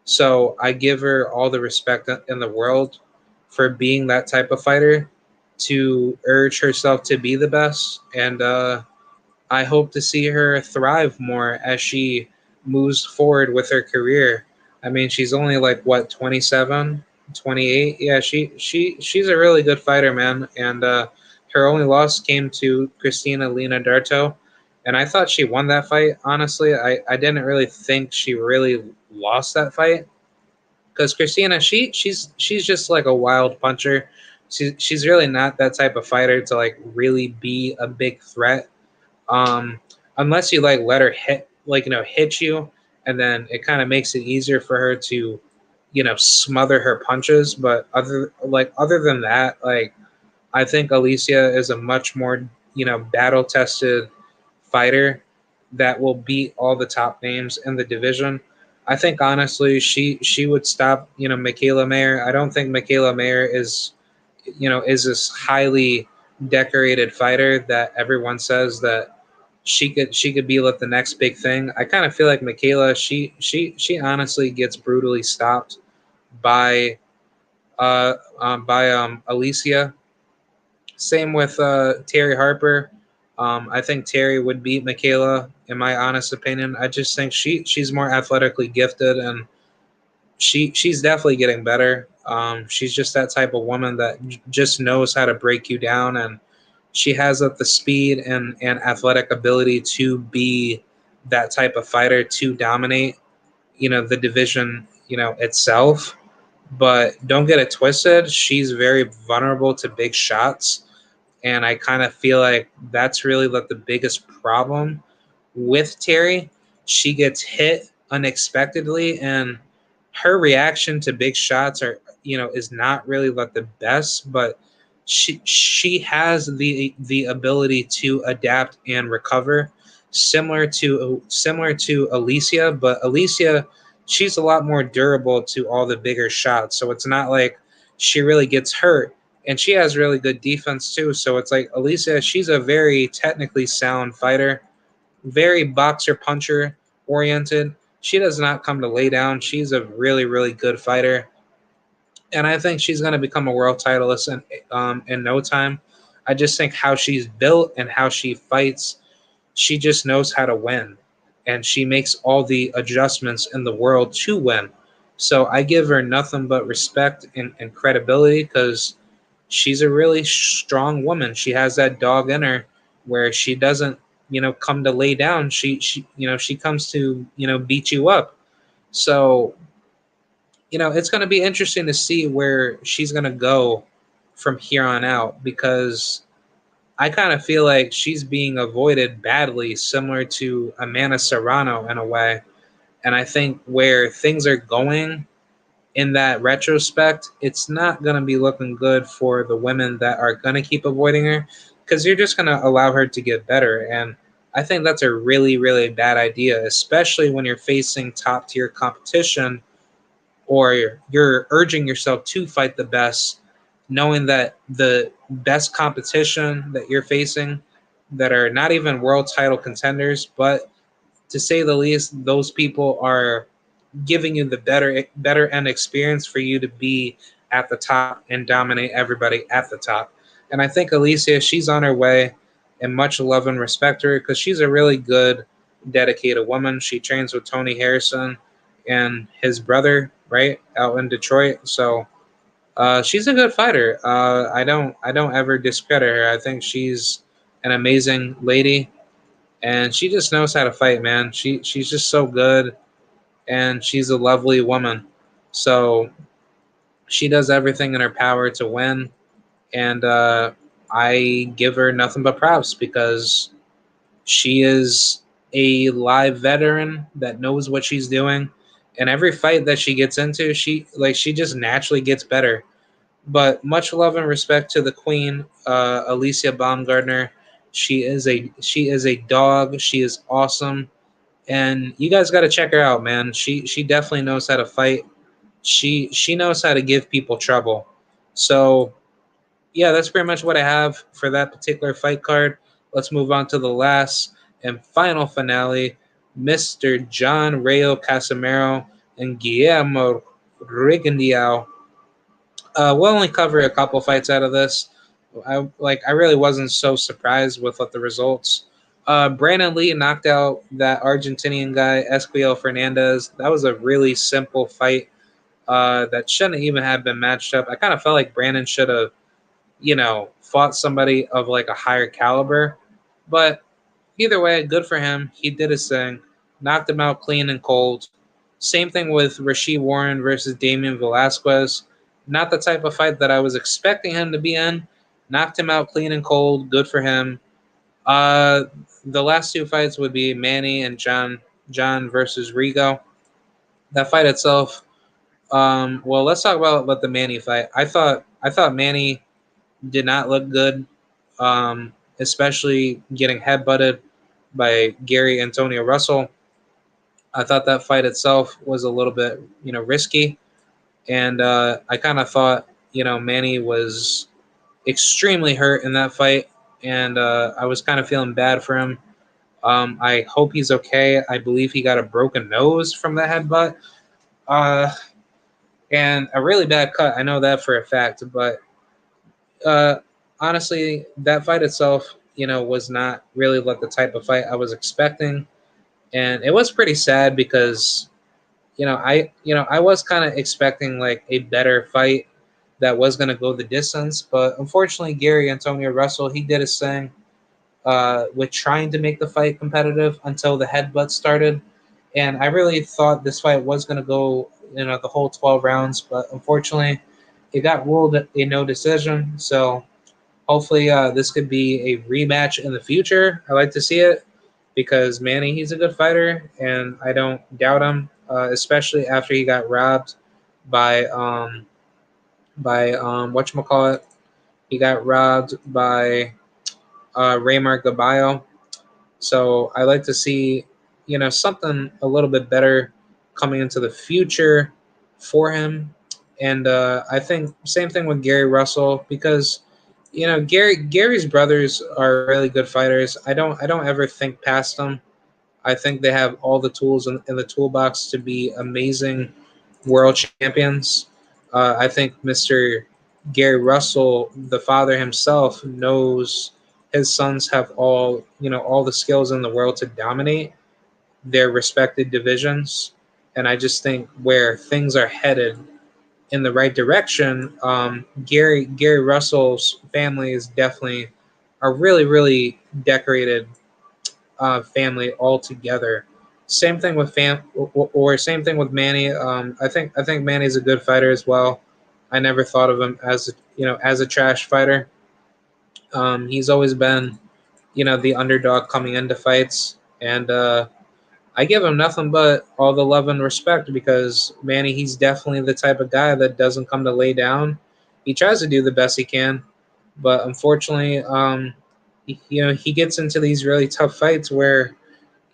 [SPEAKER 1] So I give her all the respect in the world for being that type of fighter, to urge herself to be the best. And I hope to see her thrive more as she moves forward with her career. I mean, she's only like what, 27, 28. Yeah, she's a really good fighter, man. And her only loss came to Christina Lina Darto, and I thought she won that fight. Honestly, I didn't really think she really lost that fight, because Christina, she's just like a wild puncher. She's really not that type of fighter to like really be a big threat, um, unless you like let her hit you, and then it kind of makes it easier for her to smother her punches. But other than that, like, I think Alicia is a much more battle tested fighter that will beat all the top names in the division. I think honestly she would stop Michaela Mayer. I don't think Michaela Mayer is this highly decorated fighter that everyone says that she could be like the next big thing. I kind of feel like Michaela, she honestly gets brutally stopped by Alicia. Same with Terry Harper. I think Terry would beat Michaela in my honest opinion. I just think she's more athletically gifted, and she's definitely getting better. She's just that type of woman that just knows how to break you down, and she has the speed and athletic ability to be that type of fighter to dominate, the division, itself. But don't get it twisted. She's very vulnerable to big shots, and I kind of feel like that's really like the biggest problem with Terry. She gets hit unexpectedly, and her reaction to big shots is not really like the best, but she has the ability to adapt and recover. similar to Alicia, but Alicia, she's a lot more durable to all the bigger shots. So it's not like she really gets hurt, and she has really good defense too. So it's like Alicia, she's a very technically sound fighter, very boxer puncher oriented. She does not come to lay down. She's a really really good fighter, and I think she's going to become a world titleist in no time. I just think how she's built and how she fights, she just knows how to win, and she makes all the adjustments in the world to win. So I give her nothing but respect and credibility because she's a really strong woman. She has that dog in her where she doesn't, come to lay down. She comes to, beat you up. So, it's going to be interesting to see where she's going to go from here on out because I kind of feel like she's being avoided badly, similar to Amanda Serrano in a way. And I think where things are going in that retrospect, it's not going to be looking good for the women that are going to keep avoiding her because you're just going to allow her to get better. And I think that's a really, really bad idea, especially when you're facing top tier competition or you're urging yourself to fight the best, knowing that the best competition that you're facing that are not even world title contenders, but to say the least, those people are giving you the better end experience for you to be at the top and dominate everybody at the top. And I think Alicia, she's on her way, and much love and respect her because she's a really good, dedicated woman. She trains with Tony Harrison and his brother, right, out in Detroit. So she's a good fighter. I don't ever discredit her. I think she's an amazing lady, and she just knows how to fight, man. She's just so good, and she's a lovely woman. So she does everything in her power to win, and I give her nothing but props because she is a live veteran that knows what she's doing, and every fight that she gets into, she just naturally gets better. But much love and respect to the queen, Alicia Baumgardner. She is a dog. She is awesome, and you guys got to check her out, man. She definitely knows how to fight. She knows how to give people trouble. So yeah, that's pretty much what I have for that particular fight card. Let's move on to the last and final finale. Mr. John Rayo Casimero and Guillermo Rigondeaux. We'll only cover a couple fights out of this. I really wasn't so surprised with what the results. Brandon Lee knocked out that Argentinian guy Esquiel Fernandez. That was a really simple fight that shouldn't even have been matched up. I kind of felt like Brandon should have, fought somebody of like a higher caliber. But either way, good for him. He did his thing, knocked him out clean and cold. Same thing with Rasheed Warren versus Damian Velasquez. Not the type of fight that I was expecting him to be in. Knocked him out clean and cold. Good for him. Uh, the last two fights would be Manny and John versus Rigo. That fight itself. Well, let's talk about the Manny fight. I thought Manny did not look good, especially getting headbutted by Gary Antonio Russell. I thought that fight itself was a little bit, risky, and I kind of thought, Manny was extremely hurt in that fight, and I was kind of feeling bad for him. I hope he's okay. I believe he got a broken nose from the headbutt, uh, and a really bad cut. I know that for a fact, but uh, honestly, that fight itself, was not really like the type of fight I was expecting, and it was pretty sad because I was kind of expecting like a better fight that was going to go the distance, but unfortunately, Gary Antonio Russell, he did his thing with trying to make the fight competitive until the headbutt started, and I really thought this fight was going to go, the whole 12 rounds, but unfortunately, it got ruled a no decision. So hopefully, this could be a rematch in the future. I like to see it because Manny, he's a good fighter, and I don't doubt him, especially after he got robbed by He got robbed by Raymar Gaballo. So I like to see, something a little bit better coming into the future for him. And I think same thing with Gary Russell because Gary's brothers are really good fighters. I don't ever think past them. I think they have all the tools in the toolbox to be amazing world champions. I think Mr. Gary Russell, the father himself, knows his sons have all the skills in the world to dominate their respected divisions. And I just think where things are headed in the right direction, Gary Russell's family is definitely a really really decorated family altogether. Same thing with or same thing with Manny. I think Manny's a good fighter as well. I never thought of him as as a trash fighter. He's always been the underdog coming into fights, and I give him nothing but all the love and respect because Manny, he's definitely the type of guy that doesn't come to lay down. He tries to do the best he can, but unfortunately, he gets into these really tough fights where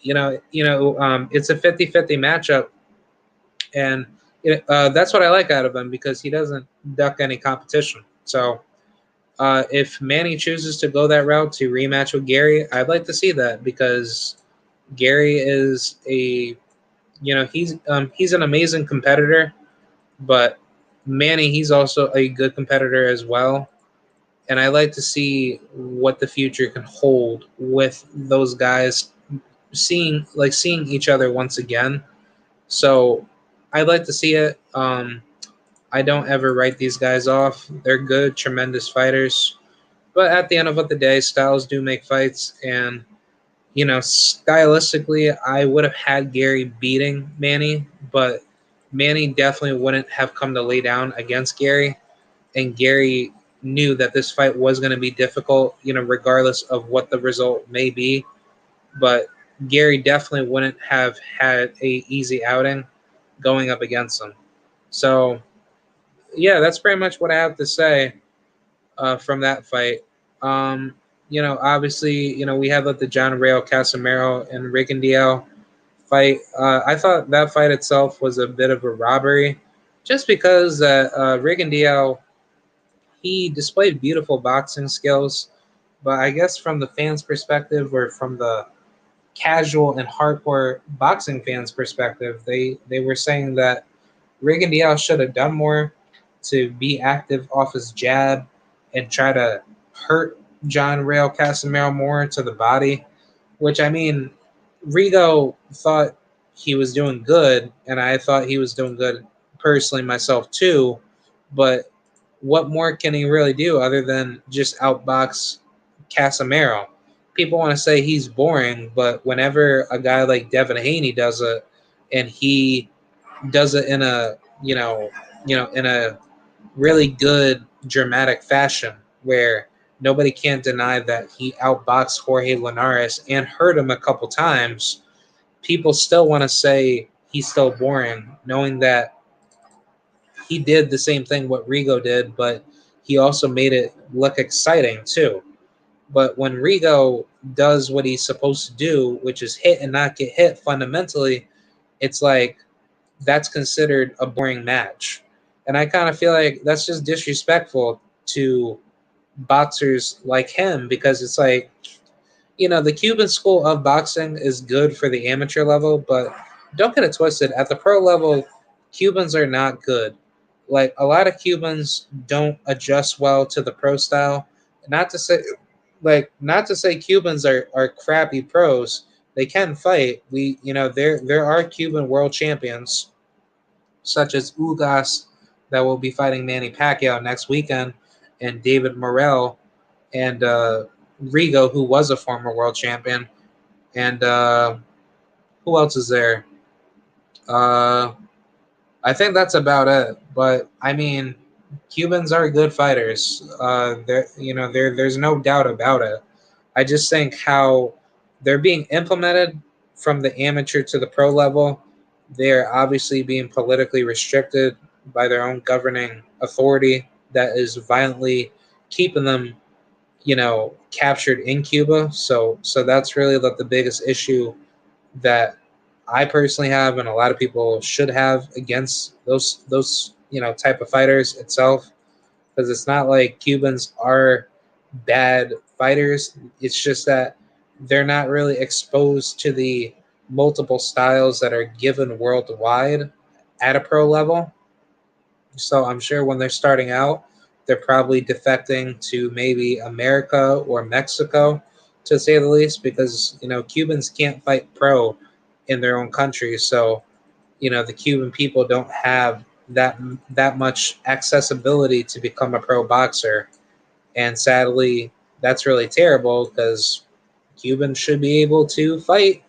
[SPEAKER 1] it's a 50-50 matchup, and that's what I like out of him because he doesn't duck any competition. So if Manny chooses to go that route to rematch with Gary, I'd like to see that because Gary is he's an amazing competitor, but Manny, he's also a good competitor as well. And I like to see what the future can hold with those guys seeing each other once again. So I'd like to see it. I don't ever write these guys off. They're good, tremendous fighters. But at the end of the day, styles do make fights. And, stylistically, I would have had Gary beating Manny, but Manny definitely wouldn't have come to lay down against Gary. And Gary knew that this fight was going to be difficult, regardless of what the result may be. But Gary definitely wouldn't have had a easy outing going up against him. So yeah, that's pretty much what I have to say from that fight. Obviously, we had the John Rail Casimiero and Rigondeaux fight. I thought that fight itself was a bit of a robbery, just because Rigondeaux, he displayed beautiful boxing skills, but I guess from the fans' perspective or from the casual and hardcore boxing fans' perspective, they were saying that Rigondeaux should have done more to be active off his jab and try to hurt John Rail Casimiro more to the body. Which, I mean, Rigo thought he was doing good, and I thought he was doing good personally myself too. But what more can he really do other than just outbox Casimiro? People want to say he's boring, but whenever a guy like Devin Haney does it, and he does it in a in a really good dramatic fashion where nobody can deny that he outboxed Jorge Linares and hurt him a couple times, people still want to say he's still boring, knowing that he did the same thing what Rigo did, but he also made it look exciting too. But when Rigo does what he's supposed to do, which is hit and not get hit fundamentally, it's like that's considered a boring match. And I kind of feel like that's just disrespectful to boxers like him because it's like, the Cuban school of boxing is good for the amateur level, but don't get it twisted. At the pro level, Cubans are not good. Like a lot of Cubans don't adjust well to the pro style. Not to say not to say Cubans are crappy pros. They can fight. There are Cuban world champions such as Ugas that will be fighting Manny Pacquiao next weekend, and David Morrell and Rigo, who was a former world champion, and who else is there? Uh, I think that's about it. But I mean, Cubans are good fighters. There's no doubt about it. I just think how they're being implemented from the amateur to the pro level, they're obviously being politically restricted by their own governing authority that is violently keeping them, captured in Cuba. So that's really the biggest issue that I personally have, and a lot of people should have against those type of fighters itself, because it's not like Cubans are bad fighters. It's just that they're not really exposed to the multiple styles that are given worldwide at a pro level. So I'm sure when they're starting out, they're probably defecting to maybe America or Mexico, to say the least, because Cubans can't fight pro in their own country. So the Cuban people don't have that much accessibility to become a pro boxer, and sadly, that's really terrible because Cubans should be able to fight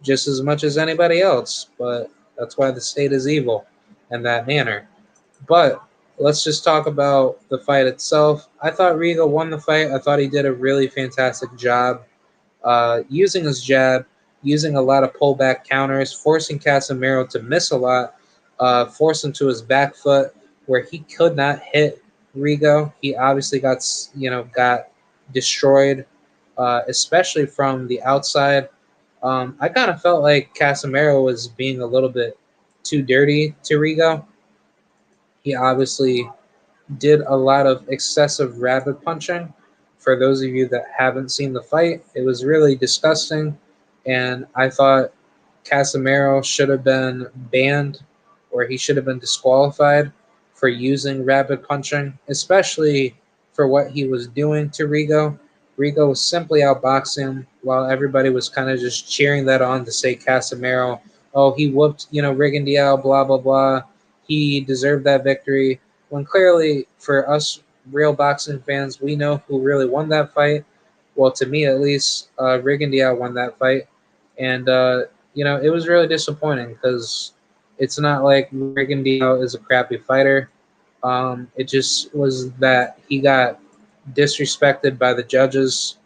[SPEAKER 1] just as much as anybody else. But that's why the state is evil in that manner. But let's just talk about the fight itself. I thought Rigo won the fight. I thought he did a really fantastic job using his jab, using a lot of pullback counters, forcing Casimiero to miss a lot, force him to his back foot where he could not hit Rigo. He obviously got destroyed, especially from the outside. I kind of felt like Casimiero was being a little bit too dirty to Rigo. He obviously did a lot of excessive rabbit punching. For those of you that haven't seen the fight, it was really disgusting, and I thought Casemiro should have been banned, or he should have been disqualified for using rapid punching, especially for what he was doing to Rigo. Rigo was simply outboxing him while everybody was kind of just cheering that on to say Casemiro, oh, he whooped, Rigondeaux, blah, blah, blah. He deserved that victory. When clearly, for us real boxing fans, we know who really won that fight. Well, to me at least, Rigondeaux won that fight. And it was really disappointing because it's not like Rigondeaux is a crappy fighter. It just was that he got disrespected by the judges,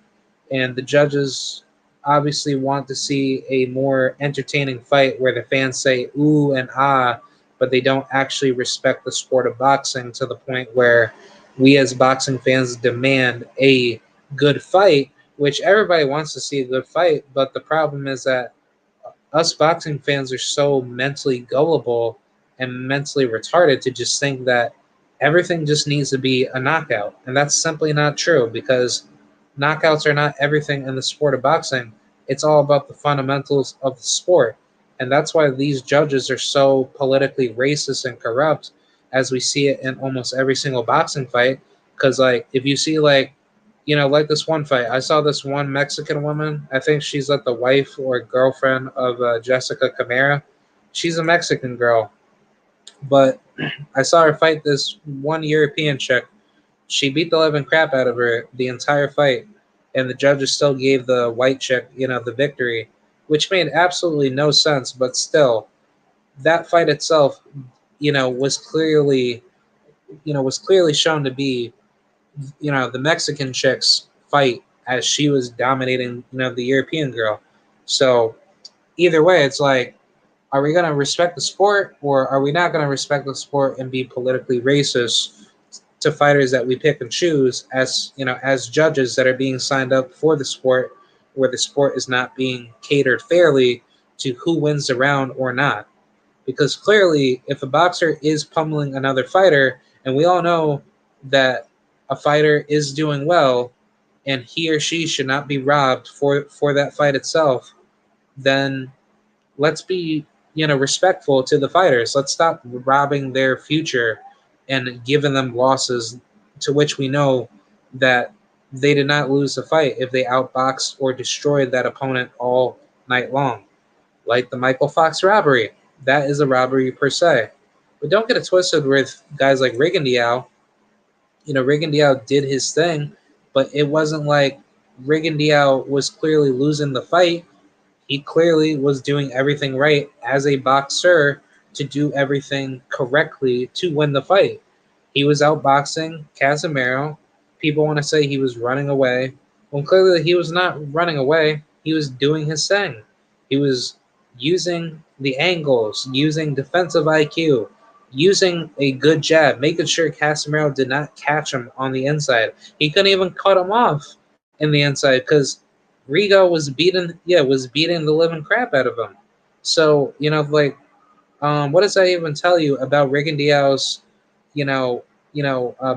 [SPEAKER 1] and the judges obviously want to see a more entertaining fight where the fans say ooh and ah, but they don't actually respect the sport of boxing to the point where we as boxing fans demand a good fight, which everybody wants to see a good fight. But the problem is that us boxing fans are so mentally gullible and mentally retarded to just think that everything just needs to be a knockout. And that's simply not true, because knockouts are not everything in the sport of boxing. It's all about the fundamentals of the sport. And that's why these judges are so politically racist and corrupt, as we see it in almost every single boxing fight. Because, like, if you see, like this one fight, I saw this one Mexican woman. I think she's like the wife or girlfriend of Jessica Camara. She's a Mexican girl, but I saw her fight this one European chick. She beat the living crap out of her the entire fight, and the judges still gave the white chick, the victory, which made absolutely no sense. But still, that fight itself, was clearly shown to be the Mexican chick's fight, as she was dominating, the European girl. So either way, it's like, are we going to respect the sport, or are we not going to respect the sport and be politically racist to fighters that we pick and choose as judges that are being signed up for the sport, where the sport is not being catered fairly to who wins the round or not? Because clearly, if a boxer is pummeling another fighter, and we all know that a fighter is doing well, and he or she should not be robbed for that fight itself, then let's be respectful to the fighters. Let's stop robbing their future and giving them losses to which we know that they did not lose the fight if they outboxed or destroyed that opponent all night long. Like the Michael Fox robbery. That is a robbery per se. But don't get it twisted with guys like Rigondeaux. Rigondeaux did his thing, but it wasn't like Rigondeaux was clearly losing the fight. He clearly was doing everything right as a boxer to do everything correctly to win the fight. He was outboxing Casimero. People want to say he was running away. Well, clearly he was not running away. He was doing his thing. He was using the angles, using defensive IQ, using a good jab, making sure Casimiero did not catch him on the inside. He couldn't even cut him off in the inside because Rigo was beating the living crap out of him. So what does that even tell you about Rigondeaux's,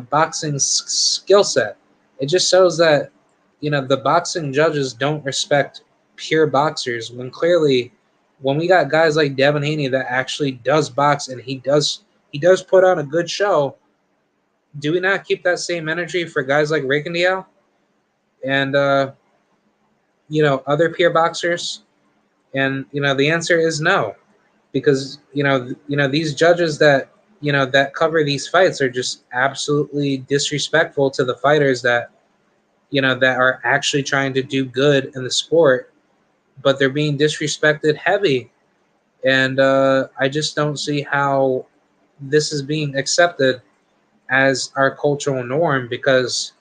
[SPEAKER 1] boxing skill set? It just shows that the boxing judges don't respect pure boxers when clearly when we got guys like Devin Haney that actually does box and he does put on a good show. Do we not keep that same energy for guys like Rigondeaux and other peer boxers? And the answer is no, because these judges that that cover these fights are just absolutely disrespectful to the fighters that are actually trying to do good in the sport, but they're being disrespected heavy. And I just don't see how this is being accepted as our cultural norm, because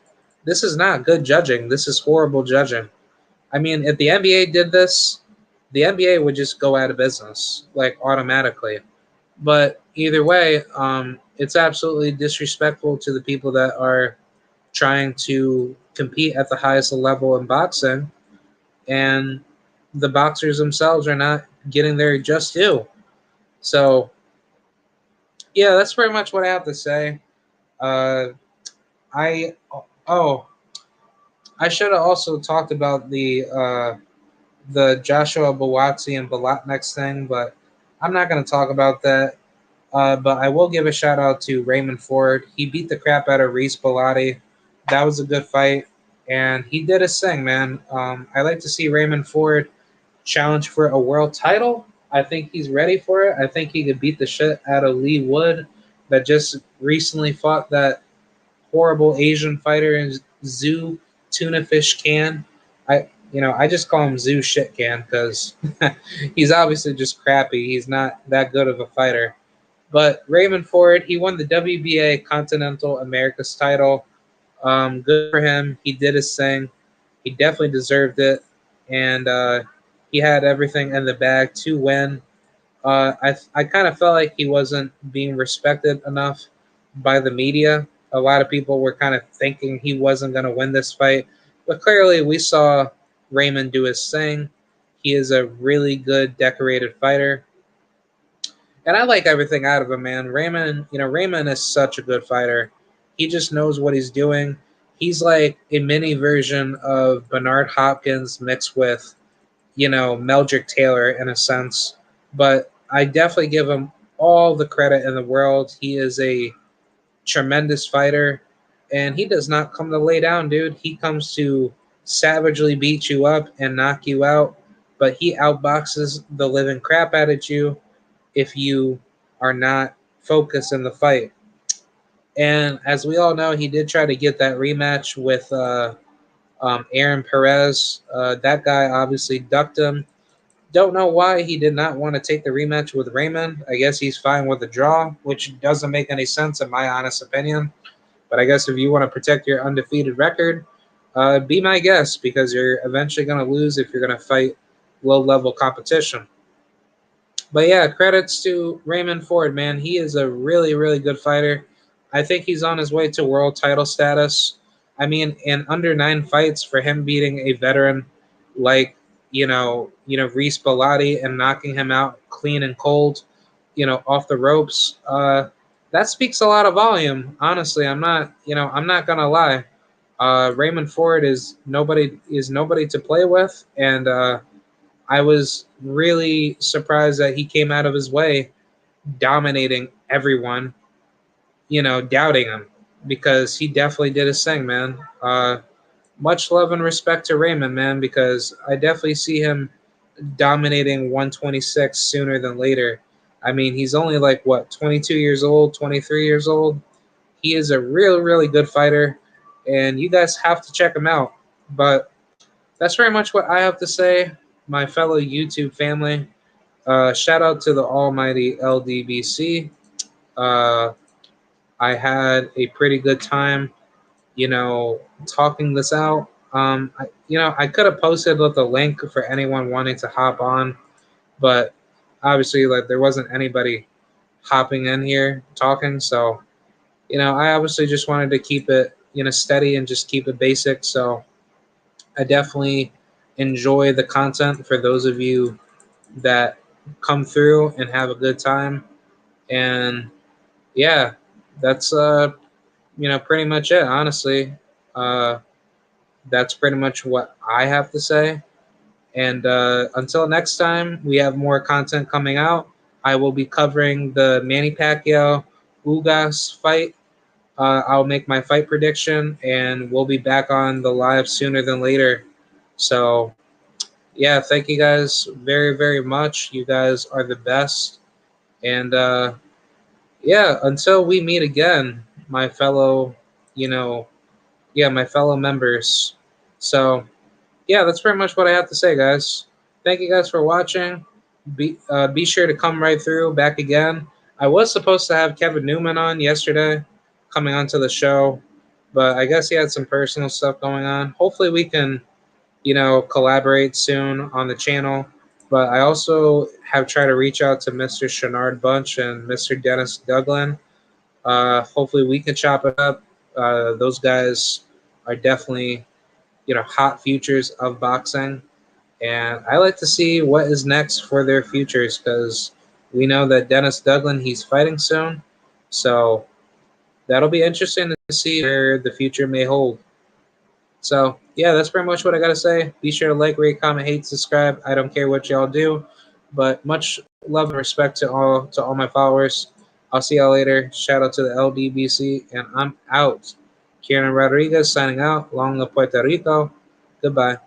[SPEAKER 1] this is not good judging. This is horrible judging. I mean, if the NBA did this, the NBA would just go out of business, like automatically. But either way, it's absolutely disrespectful to the people that are trying to compete at the highest level in boxing, and the boxers themselves are not getting their just due. So, yeah, that's pretty much what I have to say. Uh, I oh, I should have also talked about the Joshua Buatsi and Balatnex thing, but I'm not going to talk about that. But I will give a shout out to Raymond Ford. He beat the crap out of Reese Bellotti. That was a good fight, and he did his thing, man. I like to see Raymond Ford challenge for a world title. I think he's ready for it. I think he could beat the shit out of Lee Wood, that just recently fought that horrible Asian fighter in Zoo Tuna Fish Can. I just call him Zoo Shit Can because he's obviously just crappy. He's not that good of a fighter. But Raymond Ford, he won the WBA Continental Americas title. Good for him. He did his thing. He definitely deserved it, and he had everything in the bag to win. I kind of felt like he wasn't being respected enough by the media. A lot of people were kind of thinking he wasn't going to win this fight, but clearly we saw Raymond do his thing. He is a really good, decorated fighter, and I like everything out of him, man. Raymond is such a good fighter. He just knows what he's doing. He's like a mini version of Bernard Hopkins mixed with, Meldrick Taylor in a sense. But I definitely give him all the credit in the world. He is a tremendous fighter, and he does not come to lay down, dude. He comes to savagely beat you up and knock you out, but he outboxes the living crap out of you if you are not focused in the fight. And as we all know, he did try to get that rematch with Aaron Perez. That guy obviously ducked him. Don't know why he did not want to take the rematch with Raymond. I guess he's fine with the draw, which doesn't make any sense in my honest opinion. But I guess if you want to protect your undefeated record, be my guest, because you're eventually going to lose if you're going to fight low-level competition. But yeah, credits to Raymond Ford, man. He is a really, really good fighter. I think he's on his way to world title status. I mean, in under 9 fights, for him beating a veteran like Reese Bellotti and knocking him out clean and cold, off the ropes, that speaks a lot of volume. Honestly, I'm not gonna lie. Raymond Ford is nobody to play with, and I was really surprised that he came out of his way dominating everyone, doubting him, because he definitely did his thing, man. Much love and respect to Raymond, man, because I definitely see him dominating 126 sooner than later. I mean, he's only like, what, 22 years old, 23 years old? He is a really, really good fighter, and you guys have to check him out. But that's very much what I have to say, my fellow YouTube family. Shout out to the almighty LDBC. Uh, I had a pretty good time, talking this out. I could have posted with a link for anyone wanting to hop on, but obviously, like, there wasn't anybody hopping in here talking. So, I obviously just wanted to keep it, steady and just keep it basic. So I definitely enjoy the content for those of you that come through and have a good time. And yeah, that's pretty much it, honestly. Uh that's pretty much what I have to say. And until next time, we have more content coming out. I will be covering the Manny Pacquiao Ugas fight. I'll make my fight prediction, and we'll be back on the live sooner than later. So, yeah, thank you guys very, very much. You guys are the best. And yeah, until we meet again, my fellow, you know, my fellow members. So, yeah, that's pretty much what I have to say, guys. Thank you guys for watching. Be sure to come right through back again. I was supposed to have Kevin Newman on yesterday, coming onto the show, but I guess he had some personal stuff going on. Hopefully, we can collaborate soon on the channel. But I also have tried to reach out to Mr. Shenard Bunch and Mr. Dennis Douglin. Hopefully, we can chop it up. Those guys are definitely hot futures of boxing, and I like to see what is next for their futures because we know that Dennis Douglin, he's fighting soon, so that'll be interesting to see where the future may hold. So yeah, that's pretty much what I gotta say. Be sure to like, rate, comment, hate, subscribe. I don't care what y'all do, but much love and respect to all my followers. I'll see y'all later. Shout out to the LDBC, and I'm out. Kieran Rodriguez signing out. Long live Puerto Rico. Goodbye.